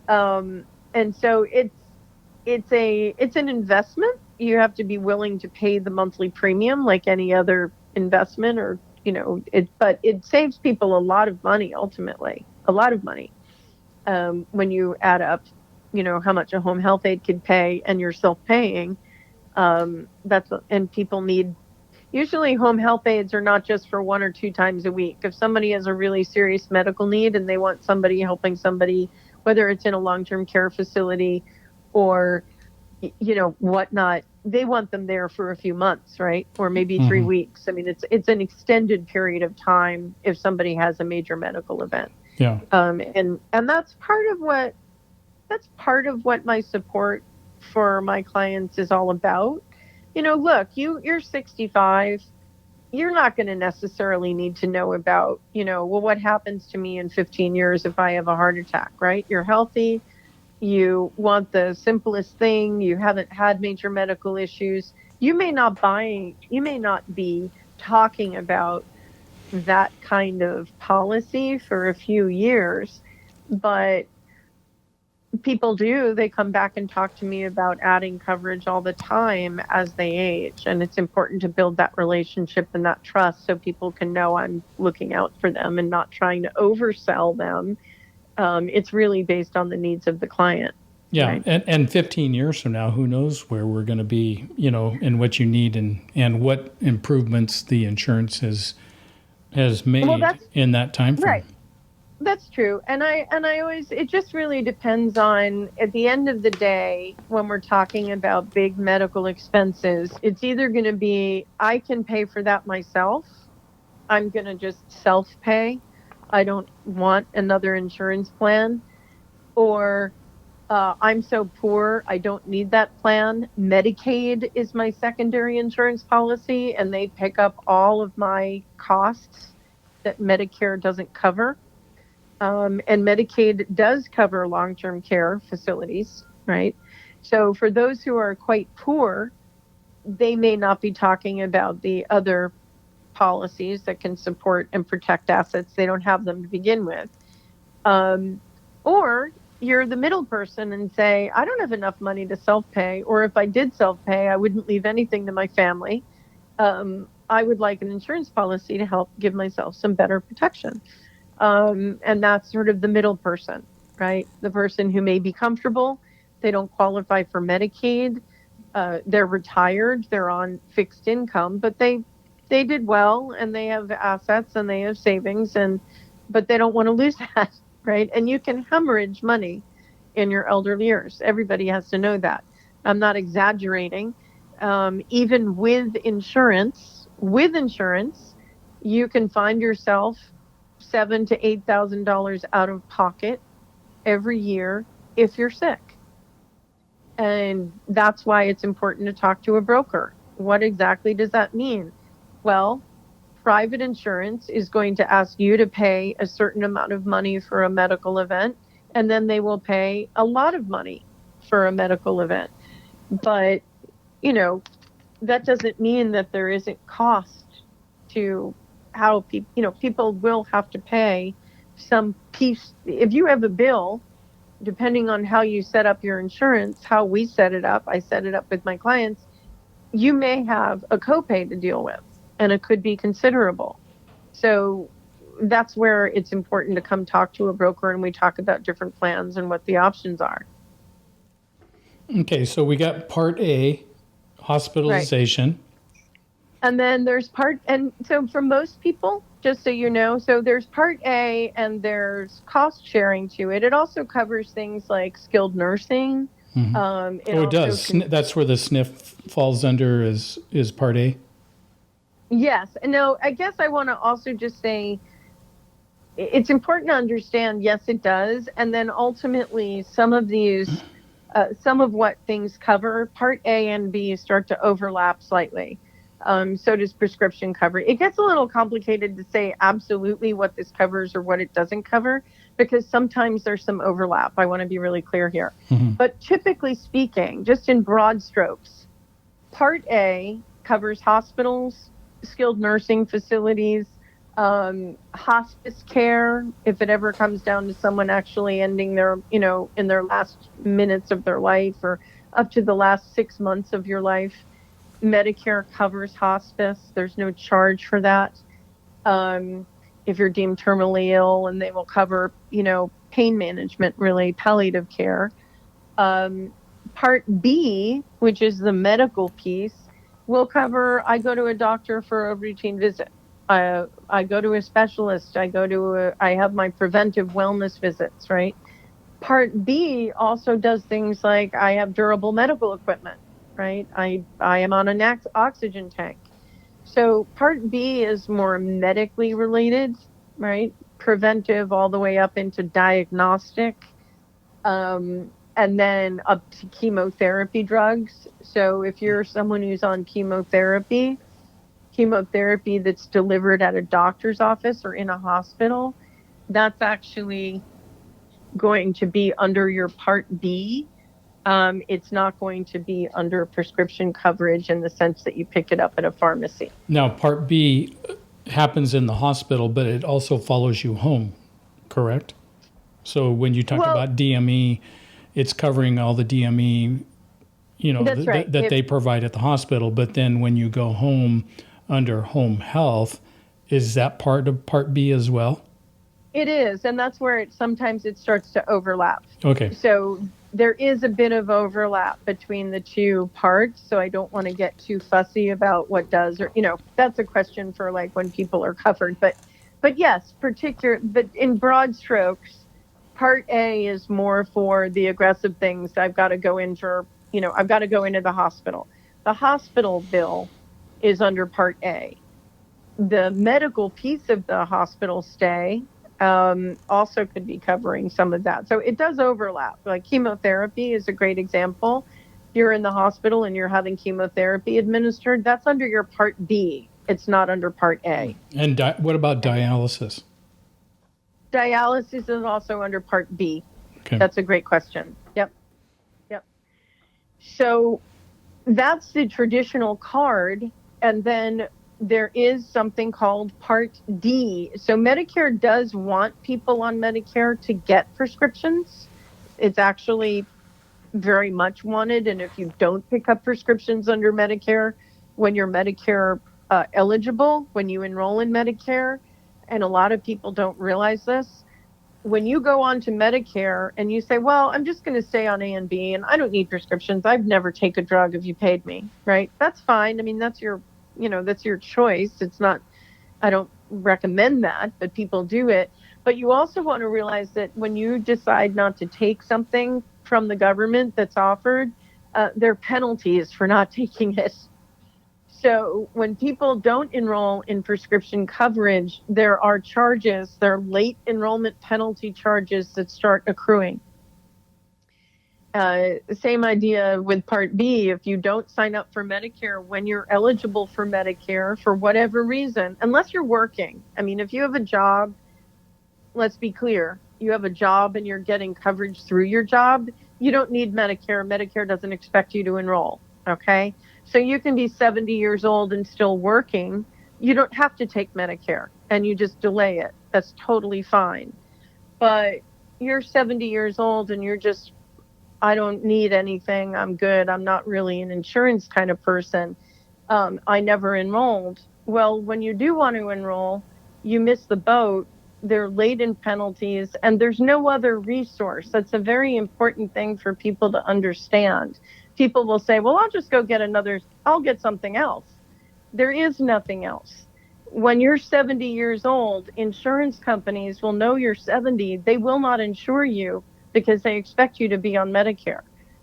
And so it's an investment. You have to be willing to pay the monthly premium like any other investment, or, but it saves people a lot of money, ultimately, a lot of money. When you add up, how much a home health aide could pay and you're self-paying, and people need, usually home health aides are not just for 1 or 2 times a week. If somebody has a really serious medical need and they want somebody helping somebody, whether it's in a long-term care facility or, whatnot, they want them there for a few months, right? Or maybe 3 weeks. I mean, it's an extended period of time if somebody has a major medical event. Yeah. And that's part of what my support for my clients is all about. Look, you're 65. You're not going to necessarily need to know about, what happens to me in 15 years if I have a heart attack, right? You're healthy. You want the simplest thing. You haven't had major medical issues. You may not be talking about that kind of policy for a few years, but people do. They come back and talk to me about adding coverage all the time as they age. And it's important to build that relationship and that trust so people can know I'm looking out for them and not trying to oversell them. It's really based on the needs of the client. Yeah. Right? And 15 years from now, who knows where we're going to be, and what you need and what improvements the insurance has made in that time frame. Right. That's true. And I always, it just really depends on, at the end of the day, when we're talking about big medical expenses, it's either going to be, I can pay for that myself. I'm going to just self-pay. I don't want another insurance plan. Or I'm so poor, I don't need that plan. Medicaid is my secondary insurance policy, and they pick up all of my costs that Medicare doesn't cover. And Medicaid does cover long-term care facilities, right? So for those who are quite poor, they may not be talking about the other policies that can support and protect assets. They don't have them to begin with. Or you're the middle person and say, I don't have enough money to self-pay, or if I did self-pay, I wouldn't leave anything to my family. I would like an insurance policy to help give myself some better protection. And that's sort of the middle person, right? The person who may be comfortable, they don't qualify for Medicaid, they're retired, they're on fixed income, but they did well and they have assets and they have savings, but they don't want to lose that, right? And you can hemorrhage money in your elder years. Everybody has to know that. I'm not exaggerating. Even with insurance, you can find yourself $7,000 to $8,000 out of pocket every year if you're sick. And that's why it's important to talk to a broker. What exactly does that mean? Well, private insurance is going to ask you to pay a certain amount of money for a medical event, and then they will pay a lot of money for a medical event. But, that doesn't mean that there isn't cost to how people will have to pay some piece. If you have a bill, depending on how you set up your insurance, how we set it up, I set it up with my clients, you may have a copay to deal with, and it could be considerable. So that's where it's important to come talk to a broker, and we talk about different plans and what the options are. Okay, so we got Part A, hospitalization. Right. And then there's so for most people, just so you know, so there's Part A and there's cost sharing to it. It also covers things like skilled nursing. Mm-hmm. It does. That's where the SNF falls under is Part A? Yes. No, I guess I want to also just say it's important to understand, yes, it does. And then ultimately some of what things cover, Part A and B start to overlap slightly. So does prescription cover. It gets a little complicated to say absolutely what this covers or what it doesn't cover, because sometimes there's some overlap. I want to be really clear here. Mm-hmm. But typically speaking, just in broad strokes, Part A covers hospitals, skilled nursing facilities, hospice care, if it ever comes down to someone actually ending their, in their last minutes of their life or up to the last 6 months of your life. Medicare covers hospice. There's no charge for that. If you're deemed terminally ill, and they will cover, pain management, really palliative care. Part B, which is the medical piece, will cover, I go to a doctor for a routine visit. I go to a specialist. I have my preventive wellness visits, right? Part B also does things like I have durable medical equipment. Right? I am on an oxygen tank. So Part B is more medically related, right? Preventive all the way up into diagnostic, and then up to chemotherapy drugs. So if you're someone who's on chemotherapy that's delivered at a doctor's office or in a hospital, that's actually going to be under your Part B. It's not going to be under prescription coverage in the sense that you pick it up at a pharmacy. Now, Part B happens in the hospital, but it also follows you home, correct? So when you talk about DME, it's covering all the DME, that's right. that they provide at the hospital. But then when you go home under home health, is that part of Part B as well? It is, and that's where sometimes it starts to overlap. Okay. So there is a bit of overlap between the two parts, so I don't want to get too fussy about what does, or that's a question for like when people are covered. But yes, but in broad strokes, Part A is more for the aggressive things. I've got to go into the hospital. The hospital bill is under Part A. The medical piece of the hospital stay also could be covering some of that. So it does overlap. Like chemotherapy is a great example. If you're in the hospital and you're having chemotherapy administered, that's under your Part B. It's not under Part A. And what about dialysis? Dialysis is also under Part B. Okay. That's a great question. Yep. Yep. So that's the traditional card. And then there is something called Part D. So Medicare does want people on Medicare to get prescriptions. It's actually very much wanted. And if you don't pick up prescriptions under Medicare, when you're Medicare eligible, when you enroll in Medicare, and a lot of people don't realize this, when you go on to Medicare and you say, well, I'm just going to stay on A and B and I don't need prescriptions. I'd never take a drug if you paid me, right? That's fine. I mean, that's your choice. It's not, I don't recommend that, but people do it. But you also want to realize that when you decide not to take something from the government that's offered, there are penalties for not taking it. So when people don't enroll in prescription coverage, there are charges, there are late enrollment penalty charges that start accruing. Same idea with Part B. If you don't sign up for Medicare when you're eligible for Medicare for whatever reason, unless you're working. I mean, if you have a job, let's be clear, you have a job and you're getting coverage through your job, you don't need Medicare. Medicare doesn't expect you to enroll, okay? So you can be 70 years old and still working. You don't have to take Medicare and you just delay it. That's totally fine. But you're 70 years old and you're just, I don't need anything. I'm good. I'm not really an insurance kind of person. I never enrolled. Well, when you do want to enroll, you miss the boat. They're late in penalties and there's no other resource. That's a very important thing for people to understand. People will say, well, I'll just go get I'll get something else. There is nothing else. When you're 70 years old, insurance companies will know you're 70. They will not insure you because they expect you to be on Medicare.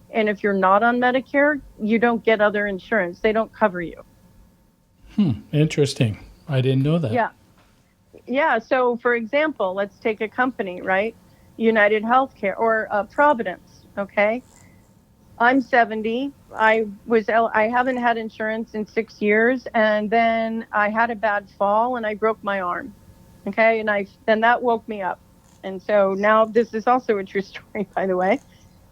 And if you're not on Medicare, you don't get other insurance. They don't cover you. Interesting. I didn't know that. Yeah. Yeah. So, for example, let's take a company, right? United Healthcare or Providence. Okay. I'm 70. I haven't had insurance in 6 years. And then I had a bad fall and I broke my arm. Okay. And then that woke me up. And so now this is also a true story, by the way.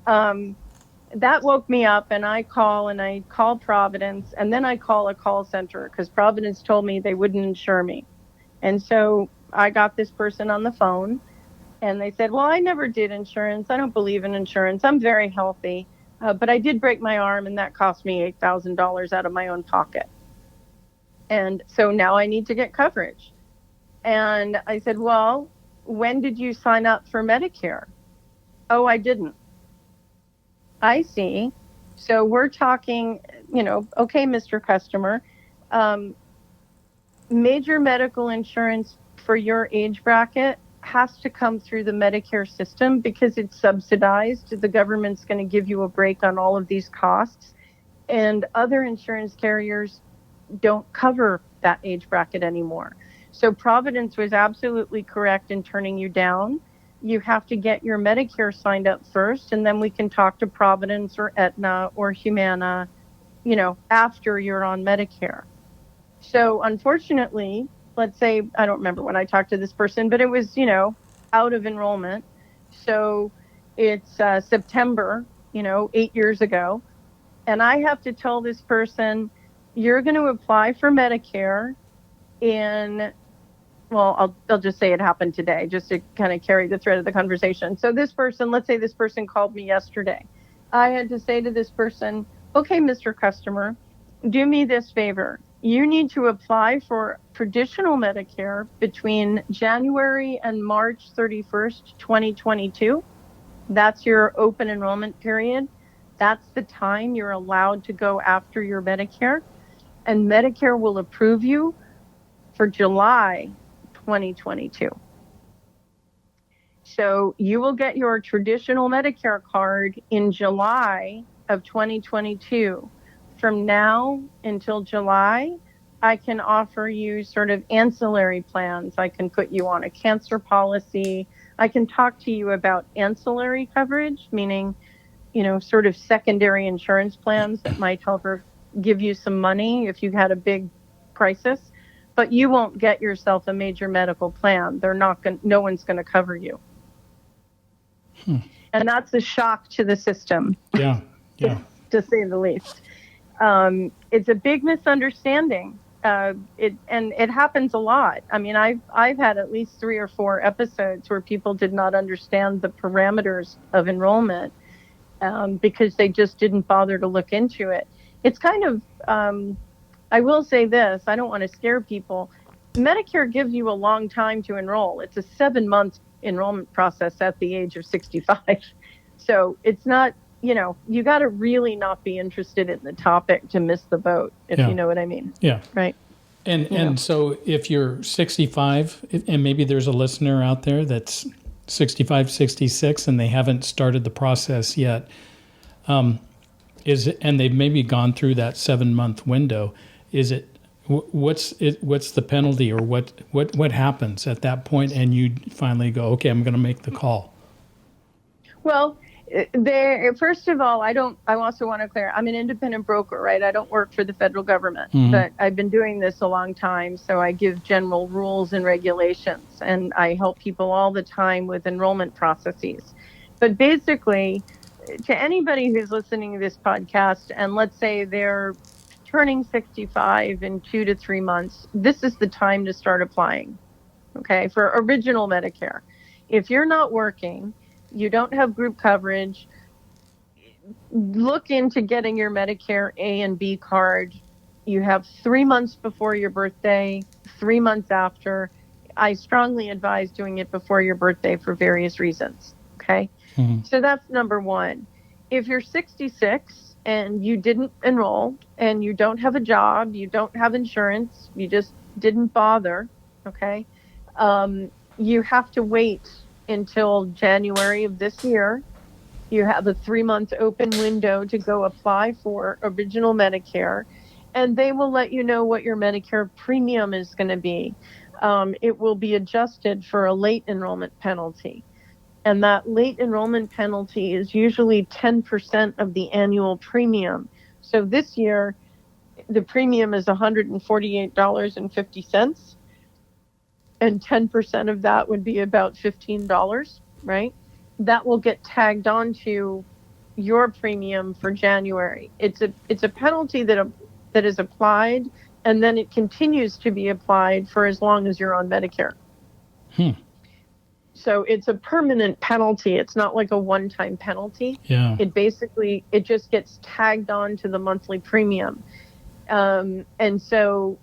That woke me up and I call Providence and then I call a call center because Providence told me they wouldn't insure me. And so I got this person on the phone and they said, well, I never did insurance. I don't believe in insurance. I'm very healthy. But I did break my arm and that cost me $8,000 out of my own pocket. And so now I need to get coverage. And I said, well, when did you sign up for Medicare? Oh, I didn't. I see. So we're talking, okay, Mr. Customer, major medical insurance for your age bracket has to come through the Medicare system because it's subsidized. The government's going to give you a break on all of these costs. And other insurance carriers don't cover that age bracket anymore. So Providence was absolutely correct in turning you down. You have to get your Medicare signed up first, and then we can talk to Providence or Aetna or Humana, after you're on Medicare. So unfortunately, let's say, I don't remember when I talked to this person, but it was, out of enrollment. So it's September, 8 years ago. And I have to tell this person, you're going to apply for Medicare I'll just say it happened today, just to kind of carry the thread of the conversation. So this person, let's say this person called me yesterday. I had to say to this person, okay, Mr. Customer, do me this favor. You need to apply for traditional Medicare between January and March 31st, 2022. That's your open enrollment period. That's the time you're allowed to go after your Medicare. And Medicare will approve you for July 2022. So you will get your traditional Medicare card in July of 2022. From now until July, I can offer you sort of ancillary plans. I can put you on a cancer policy. I can talk to you about ancillary coverage, meaning, sort of secondary insurance plans that might help her give you some money if you had a big crisis. but you won't get yourself a major medical plan. No one's going to cover you. And that's a shock to the system. Yeah. To say the least. It's a big misunderstanding. It happens a lot. I mean, I've had at least 3 or 4 episodes where people did not understand the parameters of enrollment because they just didn't bother to look into it. It's kind of, I will say this, I don't want to scare people. Medicare gives you a long time to enroll. It's a 7-month enrollment process at the age of 65. So it's not, you got to really not be interested in the topic to miss the boat, if you know what I mean. Yeah. Right. And so if you're 65, and maybe there's a listener out there that's 65, 66, and they haven't started the process yet, and they've maybe gone through that 7-month window, what's the penalty, or what happens at that point, and you finally go, okay, I'm going to make the call? Well, first of all, I also want to clear, I'm an independent broker, right? I don't work for the federal government, but I've been doing this a long time. So I give general rules and regulations, and I help people all the time with enrollment processes. But basically, to anybody who's listening to this podcast, and let's say they're turning 65 in 2 to 3 months, this is the time to start applying, okay, for original Medicare. If you're not working, you don't have group coverage, look into getting your Medicare A and B card. You have 3 months before your birthday, 3 months after. I strongly advise doing it before your birthday for various reasons, okay? So that's number one. If you're 66 and you didn't enroll and you don't have a job, you don't have insurance, you just didn't bother, okay, you have to wait until January of this year. You have a 3-month open window to go apply for original Medicare, and they will let you know what your Medicare premium is going to be. It will be adjusted for a late enrollment penalty. And that late enrollment penalty is usually 10% of the annual premium. So this year, the premium is $148.50. And 10% of that would be about $15, right? That will get tagged onto your premium for January. It's a penalty that is applied, and then it continues to be applied for as long as you're on Medicare. So it's a permanent penalty. It's not like a one-time penalty. Yeah. It just gets tagged on to the monthly premium. And so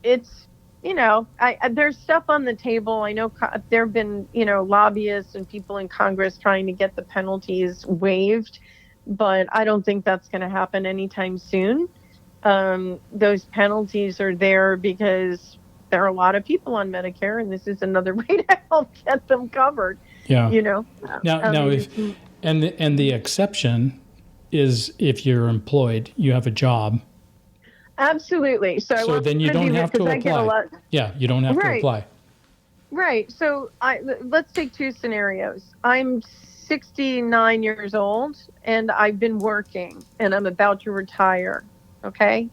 it's, there's stuff on the table. I know there have been, lobbyists and people in Congress trying to get the penalties waived, but I don't think that's going to happen anytime soon. Those penalties are there because there are a lot of people on Medicare, and this is another way to help get them covered. Yeah. Now, and the exception is if you're employed, you have a job. Absolutely. So then you don't have to apply. Yeah, you don't have to apply. Right. So let's take 2 scenarios. I'm 69 years old, and I've been working, and I'm about to retire. Okay?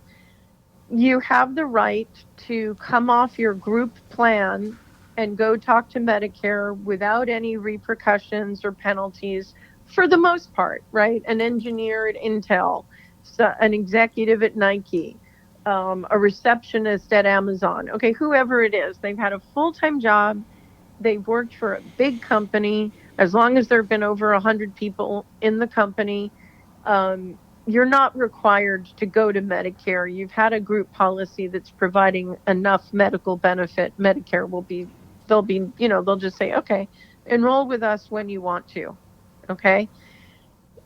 You have the right to come off your group plan and go talk to Medicare without any repercussions or penalties for the most part, right? An engineer at Intel, an executive at Nike, a receptionist at Amazon, okay, whoever it is. They've had a full-time job. They've worked for a big company. As long as there have been over 100 people in the company, you're not required to go to Medicare. You've had a group policy that's providing enough medical benefit. Medicare they'll just say, okay, enroll with us when you want to. Okay.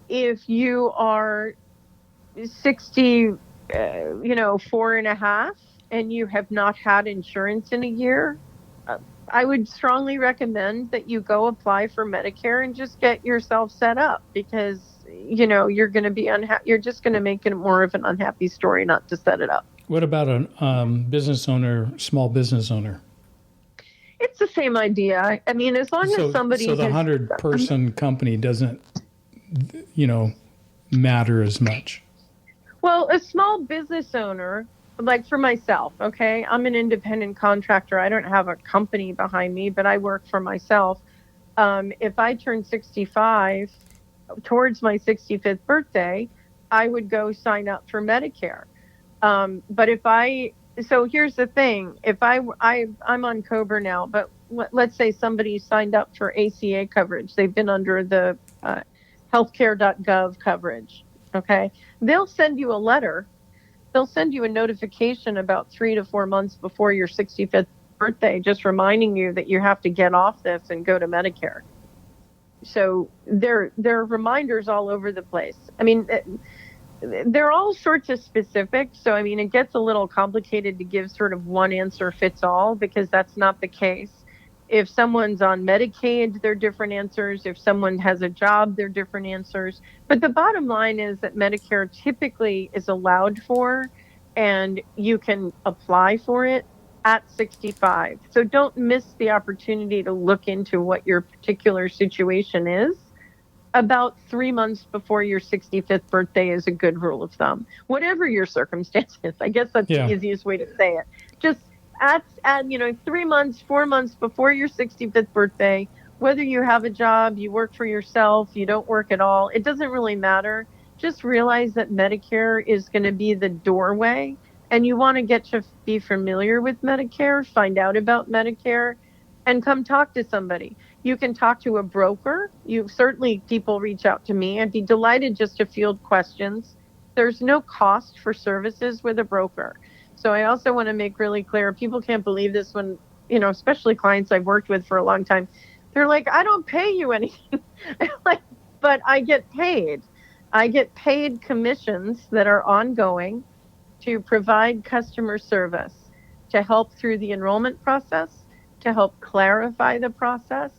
If you are 64 and a half and you have not had insurance in a year, I would strongly recommend that you go apply for Medicare and just get yourself set up, because you're going to be unhappy. You're just going to make it more of an unhappy story not to set it up. What about a business owner, small business owner? It's the same idea. I mean, as long as somebody... So the 100-person company doesn't, matter as much. Well, a small business owner like for myself, okay, I'm an independent contractor. I don't have a company behind me, but I work for myself. If I turn 65 towards my 65th birthday, I would go sign up for Medicare. But so here's the thing, if I'm on COBRA now, but let's say somebody signed up for ACA coverage. They've been under the healthcare.gov coverage, okay? They'll send you a letter. They'll send you a notification about 3 to 4 months before your 65th birthday, just reminding you that you have to get off this and go to Medicare. So there are reminders all over the place. I mean, they're all sorts of specific. So, I mean, it gets a little complicated to give sort of one answer fits all, because that's not the case. If someone's on Medicaid, they're different answers. If someone has a job, they're different answers. But the bottom line is that Medicare typically is allowed for, and you can apply for it at 65. So don't miss the opportunity to look into what your particular situation is. About 3 months before your 65th birthday is a good rule of thumb. Whatever your circumstances, I guess that's the easiest way to say it. Just at 3 months, 4 months before your 65th birthday, whether you have a job, you work for yourself, you don't work at all, it doesn't really matter. Just realize that Medicare is going to be the doorway, and you want to get to be familiar with Medicare, find out about Medicare, and come talk to somebody. You can talk to a broker. People reach out to me. I'd be delighted just to field questions. There's no cost for services with a broker. So I also want to make really clear, people can't believe this when, especially clients I've worked with for a long time, they're like, I don't pay you anything. But I get paid. I get paid commissions that are ongoing to provide customer service, to help through the enrollment process, to help clarify the process,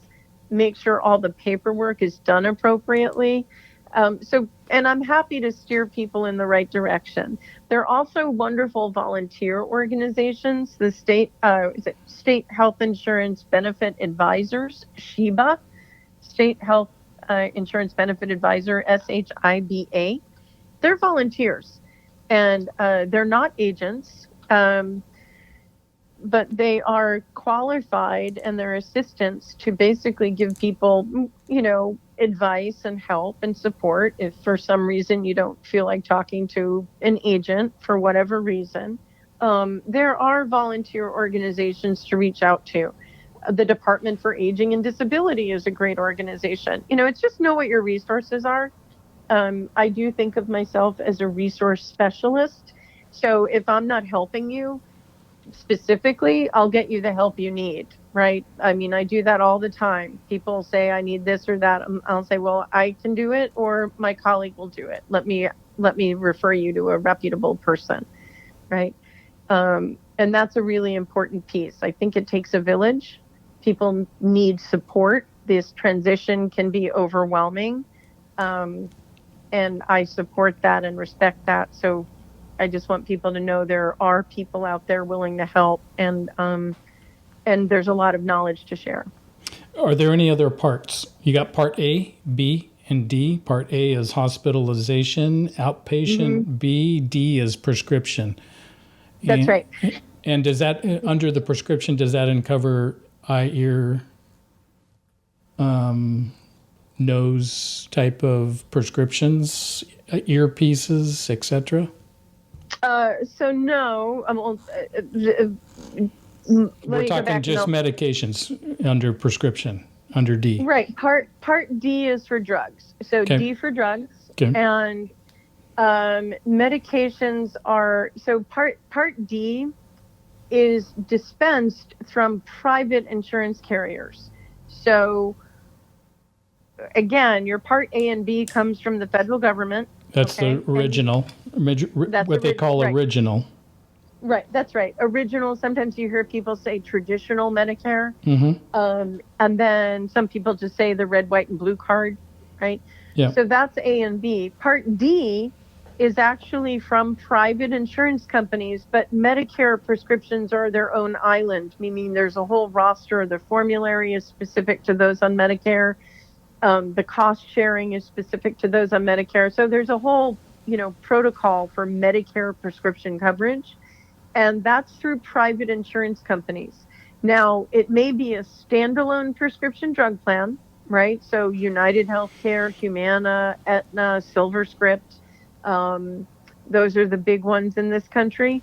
make sure all the paperwork is done appropriately. And I'm happy to steer people in the right direction. There are also wonderful volunteer organizations, the State Health Insurance Benefit Advisors, SHIBA, State Health Insurance Benefit Advisor, SHIBA. They're volunteers, and they're not agents. But they are qualified, and they're assistants to basically give people, advice and help and support if for some reason you don't feel like talking to an agent for whatever reason. There are volunteer organizations to reach out to. The Department for Aging and Disability is a great organization. It's just know what your resources are. I do think of myself as a resource specialist. So if I'm not helping you specifically, I'll get you the help you need, right? I mean, I do that all the time. People say I need this or that. I'll say, well, I can do it, or my colleague will do it. Let me refer you to a reputable person, right? And that's a really important piece. I think it takes a village. People need support. This transition can be overwhelming. And I support that and respect that. So I just want people to know there are people out there willing to help, and there's a lot of knowledge to share. Are there any other parts? You got Part A, B, and D. Part A is hospitalization, outpatient. Mm-hmm. B, D is prescription. That's right. And does that, under the prescription, does that uncover eye, ear, nose type of prescriptions, earpieces, etc.? So no, we're talking just medications under prescription, under D. Right. Part D is for drugs. So okay. D for drugs. Okay. And medications are, so part D is dispensed from private insurance carriers. So again, your Part A and B comes from the federal government. That's okay. The original, that's what they call right. Original. Right, that's right. Original, sometimes you hear people say traditional Medicare. Mm-hmm. And then some people just say the red, white, and blue card, right? Yeah. So that's A and B. Part D is actually from private insurance companies, but Medicare prescriptions are their own island, meaning there's a whole roster. The formulary is specific to those on Medicare. The cost sharing is specific to those on Medicare. So there's a whole, protocol for Medicare prescription coverage. and that's through private insurance companies. Now, it may be a standalone prescription drug plan, right? So United Healthcare, Humana, Aetna, SilverScript, those are the big ones in this country.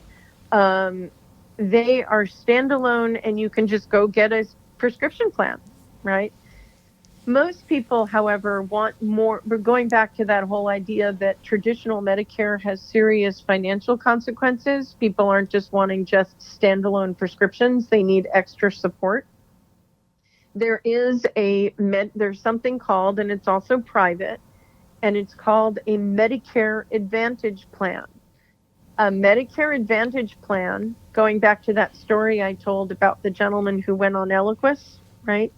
They are standalone, and you can just go get a prescription plan, right? Most people, however, want more. We're going back to that whole idea that traditional Medicare has serious financial consequences. People aren't just wanting just standalone prescriptions. They need extra support. There's something called, and it's also private, and it's called a Medicare Advantage plan. A Medicare Advantage plan, going back to that story I told about the gentleman who went on Eliquis, right?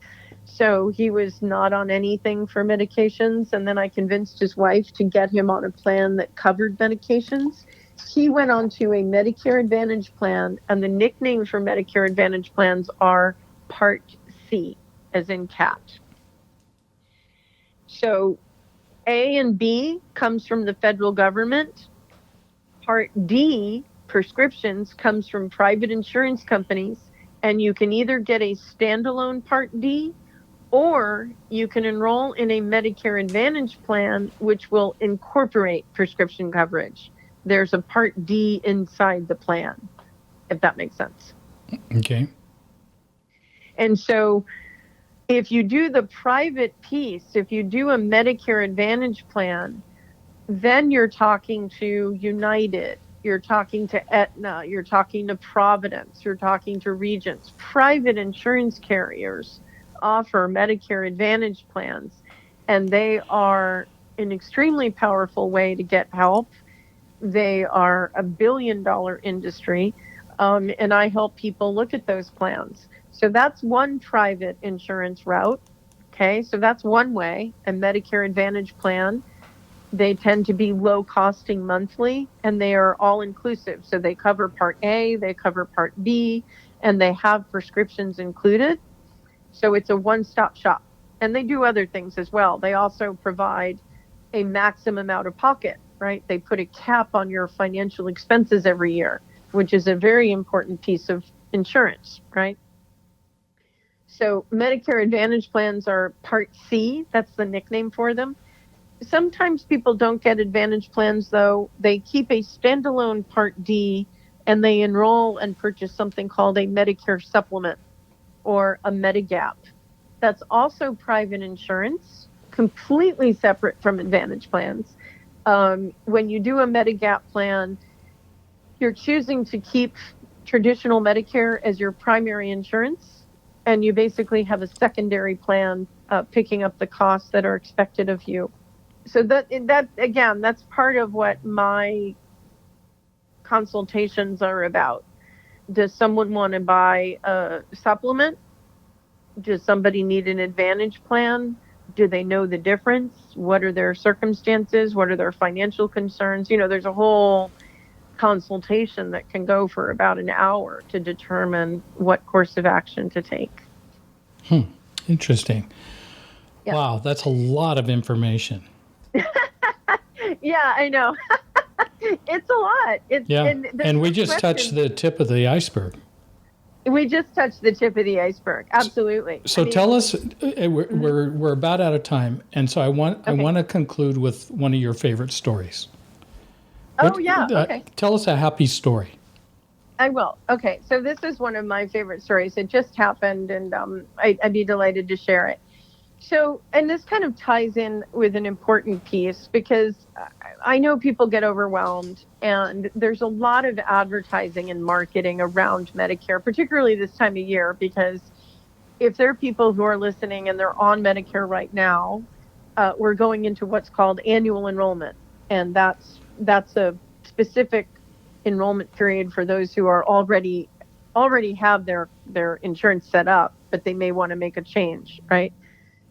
So he was not on anything for medications, and then I convinced his wife to get him on a plan that covered medications. He went on to a Medicare Advantage plan, and the nicknames for Medicare Advantage plans are Part C, as in cat. So A and B comes from the federal government. Part D, prescriptions, comes from private insurance companies, and you can either get a standalone Part D, or you can enroll in a Medicare Advantage plan, which will incorporate prescription coverage. There's a Part D inside the plan, if that makes sense. Okay. And so if you do the private piece, if you do a Medicare Advantage plan, then you're talking to United, you're talking to Aetna, you're talking to Providence, you're talking to Regents. Private insurance carriers offer Medicare Advantage plans, and they are an extremely powerful way to get help. They are a billion-dollar industry, and I help people look at those plans. So that's one private insurance route. Okay, so that's one way, a Medicare Advantage plan. They tend to be low costing monthly, and they are all inclusive. So they cover Part A, they cover Part B, and they have prescriptions included. So it's a one-stop shop. And they do other things as well. They also provide a maximum out of pocket, right? They put a cap on your financial expenses every year, which is a very important piece of insurance, right? So Medicare Advantage plans are Part C. That's the nickname for them. Sometimes people don't get Advantage plans, though. They keep a standalone Part D, and they enroll and purchase something called a Medicare supplement or a Medigap. That's also private insurance, completely separate from Advantage plans. When you do a Medigap plan, you're choosing to keep traditional Medicare as your primary insurance, and you basically have a secondary plan picking up the costs that are expected of you. So that again, that's part of what my consultations are about. Does someone want to buy a supplement? Does somebody need an Advantage plan? Do they know the difference? What are their circumstances? What are their financial concerns? You know, there's a whole consultation that can go for about an hour to determine what course of action to take. Interesting. Yeah. Wow, that's a lot of information. Yeah, I know. It's a lot. And we just touched the tip of the iceberg. We just touched the tip of the iceberg. Absolutely. So tell us, we're about out of time, and so I want to conclude with one of your favorite stories. Okay. Tell us a happy story. I will. Okay, so this is one of my favorite stories. It just happened, and I'd be delighted to share it. So, and this kind of ties in with an important piece, because I know people get overwhelmed, and there's a lot of advertising and marketing around Medicare, particularly this time of year, because if there are people who are listening and they're on Medicare right now, we're going into what's called annual enrollment, and that's a specific enrollment period for those who are already have their insurance set up, but they may want to make a change, right?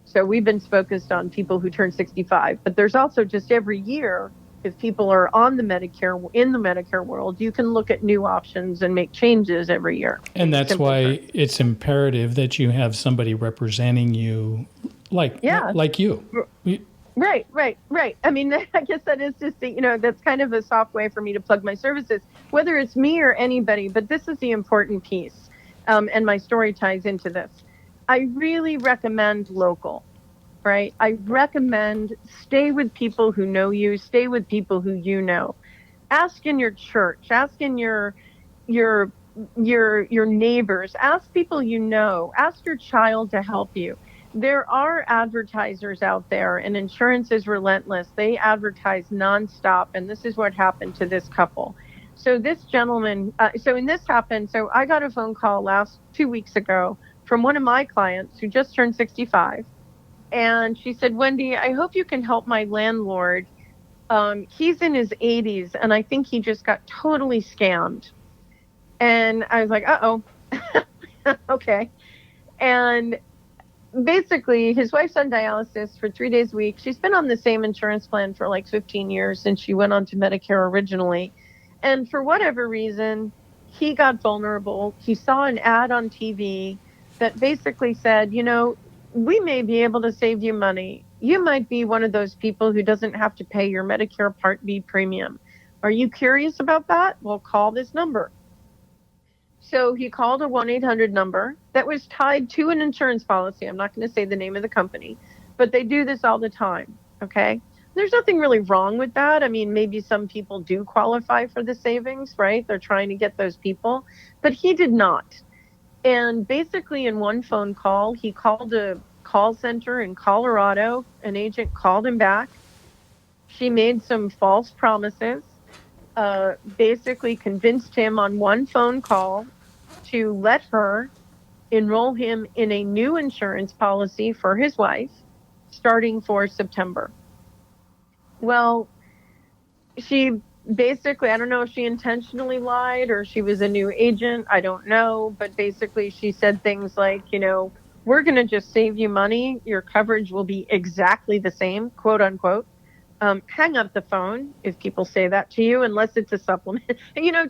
So we've been focused on people who turn 65, but there's also just every year, if people are in the Medicare world, you can look at new options and make changes every year. And that's why it's imperative that you have somebody representing you like you. Right. I mean, I guess that is just, that's kind of a soft way for me to plug my services, whether it's me or anybody. But this is the important piece. And my story ties into this. I really recommend local, right? I recommend stay with people who know you, stay with people who you know. Ask in your church, ask in your your neighbors, ask people you know, ask your child to help you. There are advertisers out there, and insurance is relentless. They advertise nonstop, and this is what happened to this couple. So this gentleman, so I got a phone call 2 weeks ago from one of my clients who just turned 65. And she said, Wendy, I hope you can help my landlord. He's in his 80s, and I think he just got totally scammed. And I was like, uh-oh, okay. And basically, his wife's on dialysis for 3 days a week. She's been on the same insurance plan for like 15 years since she went on to Medicare originally. And for whatever reason, he got vulnerable. He saw an ad on TV that basically said, we may be able to save you money. You might be one of those people who doesn't have to pay your Medicare Part B premium. Are you curious about that? Well, call this number. So he called a 1-800 number that was tied to an insurance policy. I'm not going to say the name of the company, but they do this all the time, okay? There's nothing really wrong with that. I mean, maybe some people do qualify for the savings, right? They're trying to get those people, but he did not. And basically in one phone call, he called a call center in Colorado. An agent called him back. She made some false promises, basically convinced him on one phone call to let her enroll him in a new insurance policy for his wife starting for September. Well, she basically, I don't know if she intentionally lied or she was a new agent. I don't know. But basically she said things like, we're going to just save you money. Your coverage will be exactly the same, quote unquote. Hang up the phone if people say that to you, unless it's a supplement.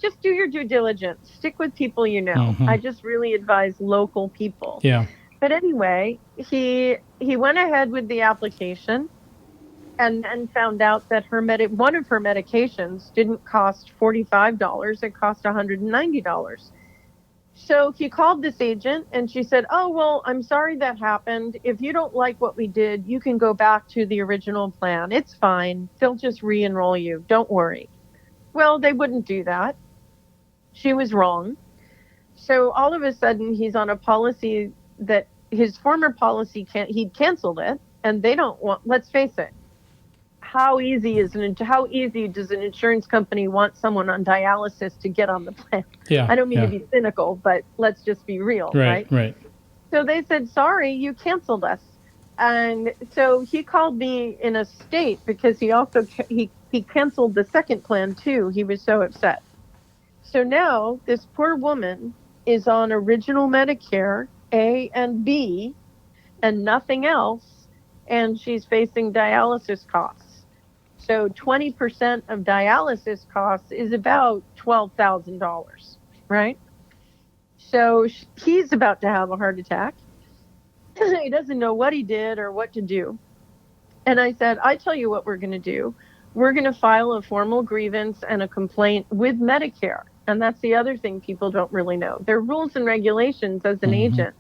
Just do your due diligence. Stick with people you know. Mm-hmm. I just really advise local people. Yeah. But anyway, he went ahead with the application and found out that one of her medications didn't cost $45. It cost $190. So he called this agent and she said, oh, well, I'm sorry that happened. If you don't like what we did, you can go back to the original plan. It's fine. They'll just re-enroll you. Don't worry. Well, they wouldn't do that. She was wrong. So all of a sudden, he's on a policy that his former policy, he'd canceled it, and they don't want, let's face it, how easy does an insurance company want someone on dialysis to get on the plan? Yeah, I don't mean to be cynical, but let's just be real, right? Right. So they said, sorry, you canceled us. And so he called me in a state because he also, he canceled the second plan too. He was so upset. So now this poor woman is on original Medicare A and B and nothing else. And she's facing dialysis costs. So 20% of dialysis costs is about $12,000, right? So he's about to have a heart attack. He doesn't know what he did or what to do. And I said, I tell you what we're going to do. We're going to file a formal grievance and a complaint with Medicare. And that's the other thing people don't really know. There are rules and regulations as an agent.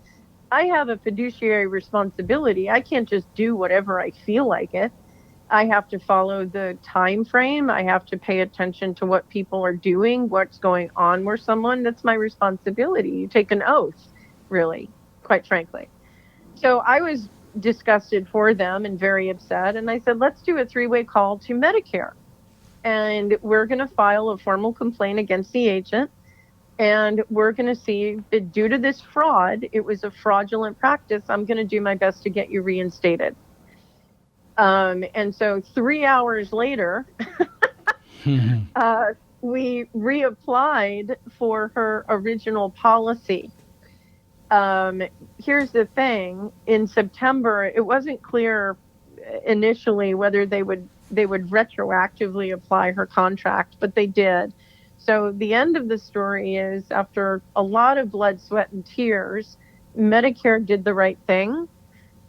I have a fiduciary responsibility. I can't just do whatever I feel like it. I have to follow the time frame. I have to pay attention to what people are doing, what's going on with someone. That's my responsibility. You take an oath, really, quite frankly. So I was disgusted for them and very upset. And I said, let's do a 3-way call to Medicare. And we're going to file a formal complaint against the agent. And we're going to see that due to this fraud, it was a fraudulent practice. I'm going to do my best to get you reinstated. And so 3 hours later, we reapplied for her original policy. Here's the thing. In September, it wasn't clear initially whether they would retroactively apply her contract, but they did. So the end of the story is, after a lot of blood, sweat, and tears, Medicare did the right thing.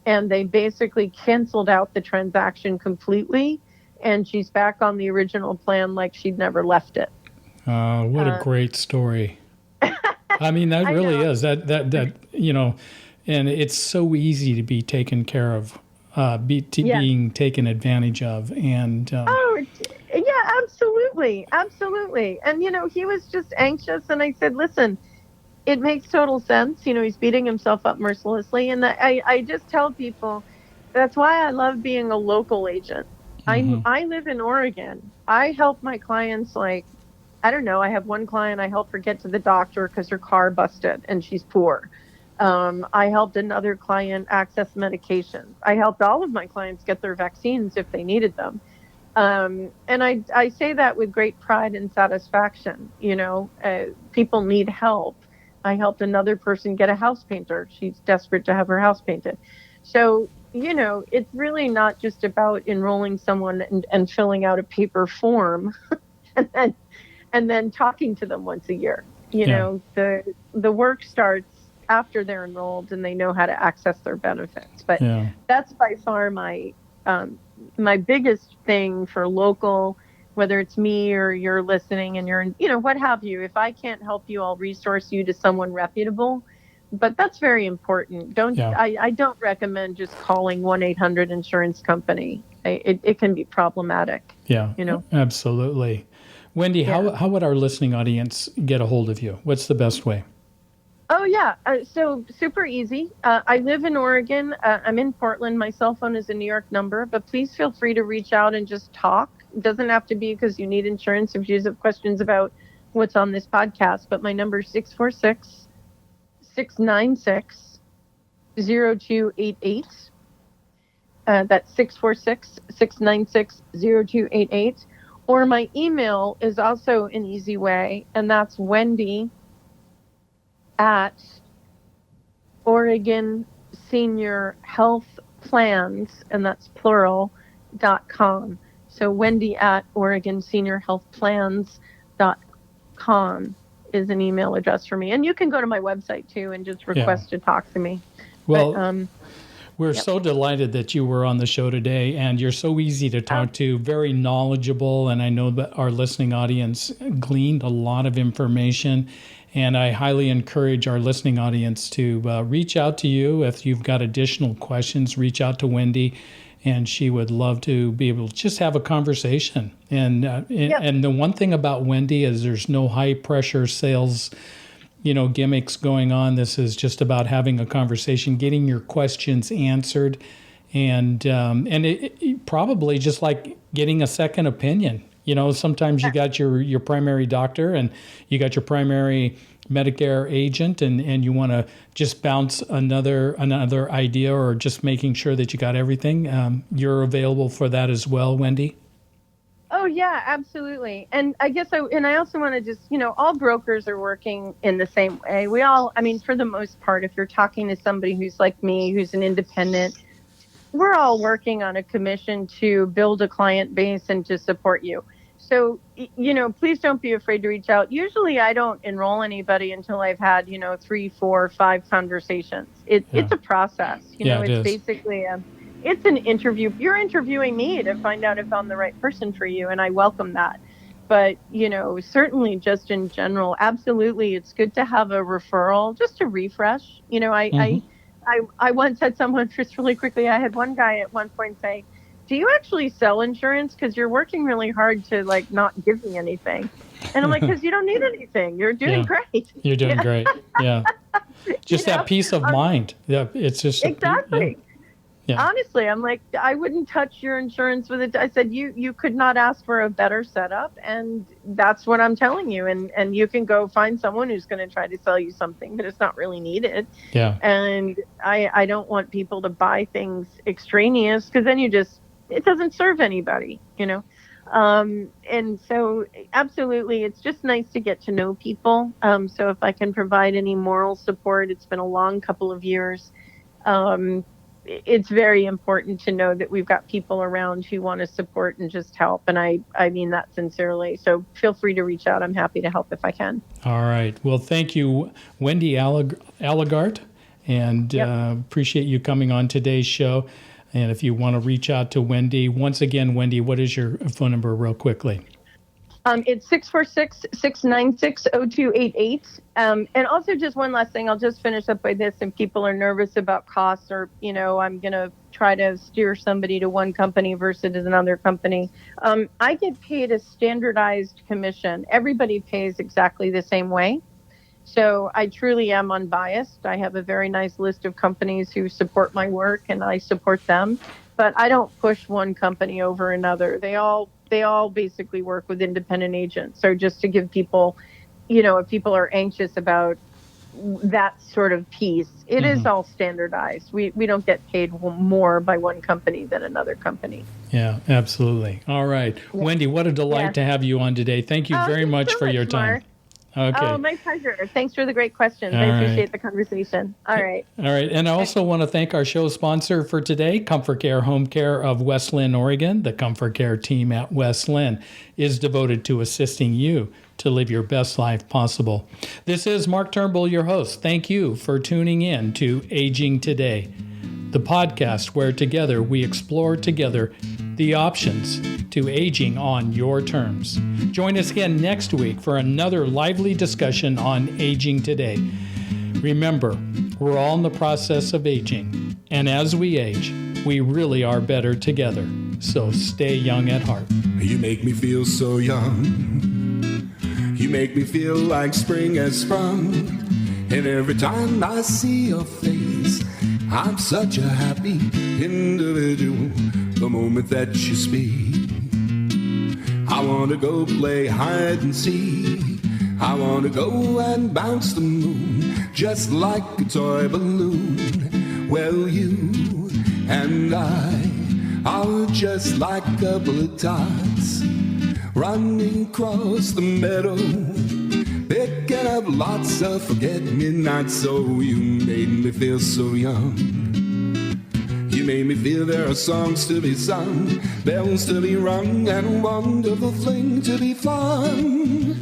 and they basically canceled out the transaction completely, and she's back on the original plan like she'd never left it. What a great story. I mean, that really is that and it's so easy to be taken care of, being taken advantage of. And yeah, absolutely. And, he was just anxious. And I said, listen, it makes total sense. He's beating himself up mercilessly. And I just tell people that's why I love being a local agent. Mm-hmm. I live in Oregon. I help my clients I don't know. I have one client, I help her get to the doctor because her car busted and she's poor. I helped another client access medications. I helped all of my clients get their vaccines if they needed them. And I say that with great pride and satisfaction. People need help. I helped another person get a house painter. She's desperate to have her house painted. So, it's really not just about enrolling someone and filling out a paper form and then talking to them once a year. The work starts after they're enrolled and they know how to access their benefits. But that's by far my biggest thing for local, whether it's me or you're listening and you're, what have you. If I can't help you, I'll resource you to someone reputable. But that's very important. I don't recommend just calling 1-800 insurance company. It can be problematic. Yeah, absolutely. Wendy, how would our listening audience get a hold of you? What's the best way? Oh, yeah. So super easy. I live in Oregon. I'm in Portland. My cell phone is a New York number, but please feel free to reach out and just talk. It doesn't have to be because you need insurance if you have questions about what's on this podcast, but my number is 646-696-0288. That's 646-696-0288. Or my email is also an easy way, and that's Wendy at Oregon Senior Health Plans, and that's plural.com. So Wendy at Oregon Senior Health Plans.com is an email address for me. And you can go to my website too and just request to talk to me. Well, we're so delighted that you were on the show today, and you're so easy to talk to, very knowledgeable, and I know that our listening audience gleaned a lot of information, and I highly encourage our listening audience to reach out to you. If you've got additional questions, reach out to Wendy, and she would love to be able to just have a conversation. And the one thing about Wendy is there's no high-pressure sales gimmicks going on. This is just about having a conversation, getting your questions answered, and it probably just like getting a second opinion. Sometimes you got your primary doctor and you got your primary Medicare agent, and you want to just bounce another idea or just making sure that you got everything. You're available for that as well, Wendy? Oh, yeah, absolutely. And I guess I also want to just, all brokers are working in the same way. For the most part, if you're talking to somebody who's like me, who's an independent, we're all working on a commission to build a client base and to support you. So, please don't be afraid to reach out. Usually I don't enroll anybody until I've had, 3, 4, 5 conversations. It's a process. It's basically it's an interview. You're interviewing me to find out if I'm the right person for you, and I welcome that. But, certainly just in general, absolutely, it's good to have a referral, just to refresh. I once had someone, just really quickly, I had one guy at one point say, do you actually sell insurance? Because you're working really hard to, not give me anything. And I'm like, because you don't need anything. You're doing great. You're doing great. Yeah. Just that peace of mind. Yeah, it's just exactly. Yeah. Honestly, I'm like, I wouldn't touch your insurance with it. I said, you could not ask for a better setup. And that's what I'm telling you. And you can go find someone who's going to try to sell you something, but it's not really needed. Yeah. And I don't want people to buy things extraneous, because then it doesn't serve anybody, And so absolutely, it's just nice to get to know people. So if I can provide any moral support, it's been a long couple of years. It's very important to know that we've got people around who want to support and just help. And I mean that sincerely. So feel free to reach out. I'm happy to help if I can. All right. Well, thank you, Wendy Allegaert. And appreciate you coming on today's show. And if you want to reach out to Wendy, once again, Wendy, what is your phone number real quickly? It's 646-696-0288. And also just one last thing, I'll just finish up by this. And people are nervous about costs or, I'm going to try to steer somebody to one company versus another company. I get paid a standardized commission. Everybody pays exactly the same way. So I truly am unbiased. I have a very nice list of companies who support my work and I support them, but I don't push one company over another. They all basically work with independent agents. So just to give people, if people are anxious about that sort of piece, it is all standardized. We don't get paid more by one company than another company. Yeah, absolutely. All right. Yeah. Wendy, what a delight to have you on today. Thank you very much for your time. Mark. Okay. Oh, my pleasure. Thanks for the great questions. I appreciate the conversation. All right. All right. And I also want to thank our show sponsor for today, Comfort Care Home Care of West Linn, Oregon. The Comfort Care team at West Linn is devoted to assisting you to live your best life possible. This is Mark Turnbull, your host. Thank you for tuning in to Aging Today, the podcast where together we explore together the options to aging on your terms. Join us again next week for another lively discussion on aging today. Remember, we're all in the process of aging, and as we age, we really are better together. So stay young at heart. You make me feel so young. You make me feel like spring has sprung. And every time I see your face, I'm such a happy individual. The moment that you speak, I want to go play hide and seek. I want to go and bounce the moon just like a toy balloon. Well, you and I are just like a couple of tots running across the meadow, picking up lots of forget-me-nots. So you made me feel so young. You made me feel there are songs to be sung, bells to be rung, and a wonderful fling to be flung.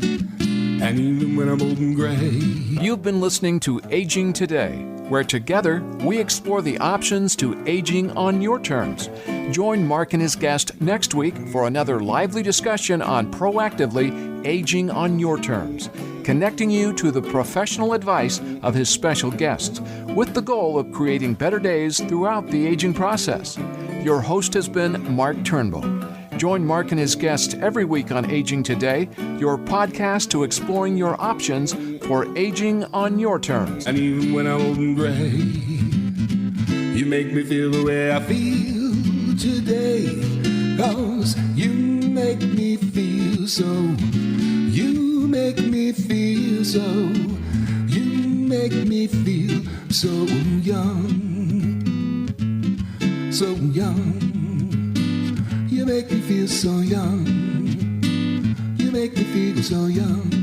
And even when I'm old and gray. You've been listening to Aging Today, where together we explore the options to aging on your terms. Join Mark and his guest next week for another lively discussion on proactively aging on your terms, connecting you to the professional advice of his special guests, with the goal of creating better days throughout the aging process. Your host has been Mark Turnbull. Join Mark and his guests every week on Aging Today, your podcast to exploring your options for aging on your terms. And even when I'm old and gray, you make me feel the way I feel today. 'Cause you make me feel so. You make me feel so. You make me feel so young. So young. You make me feel so young. You make me feel so young.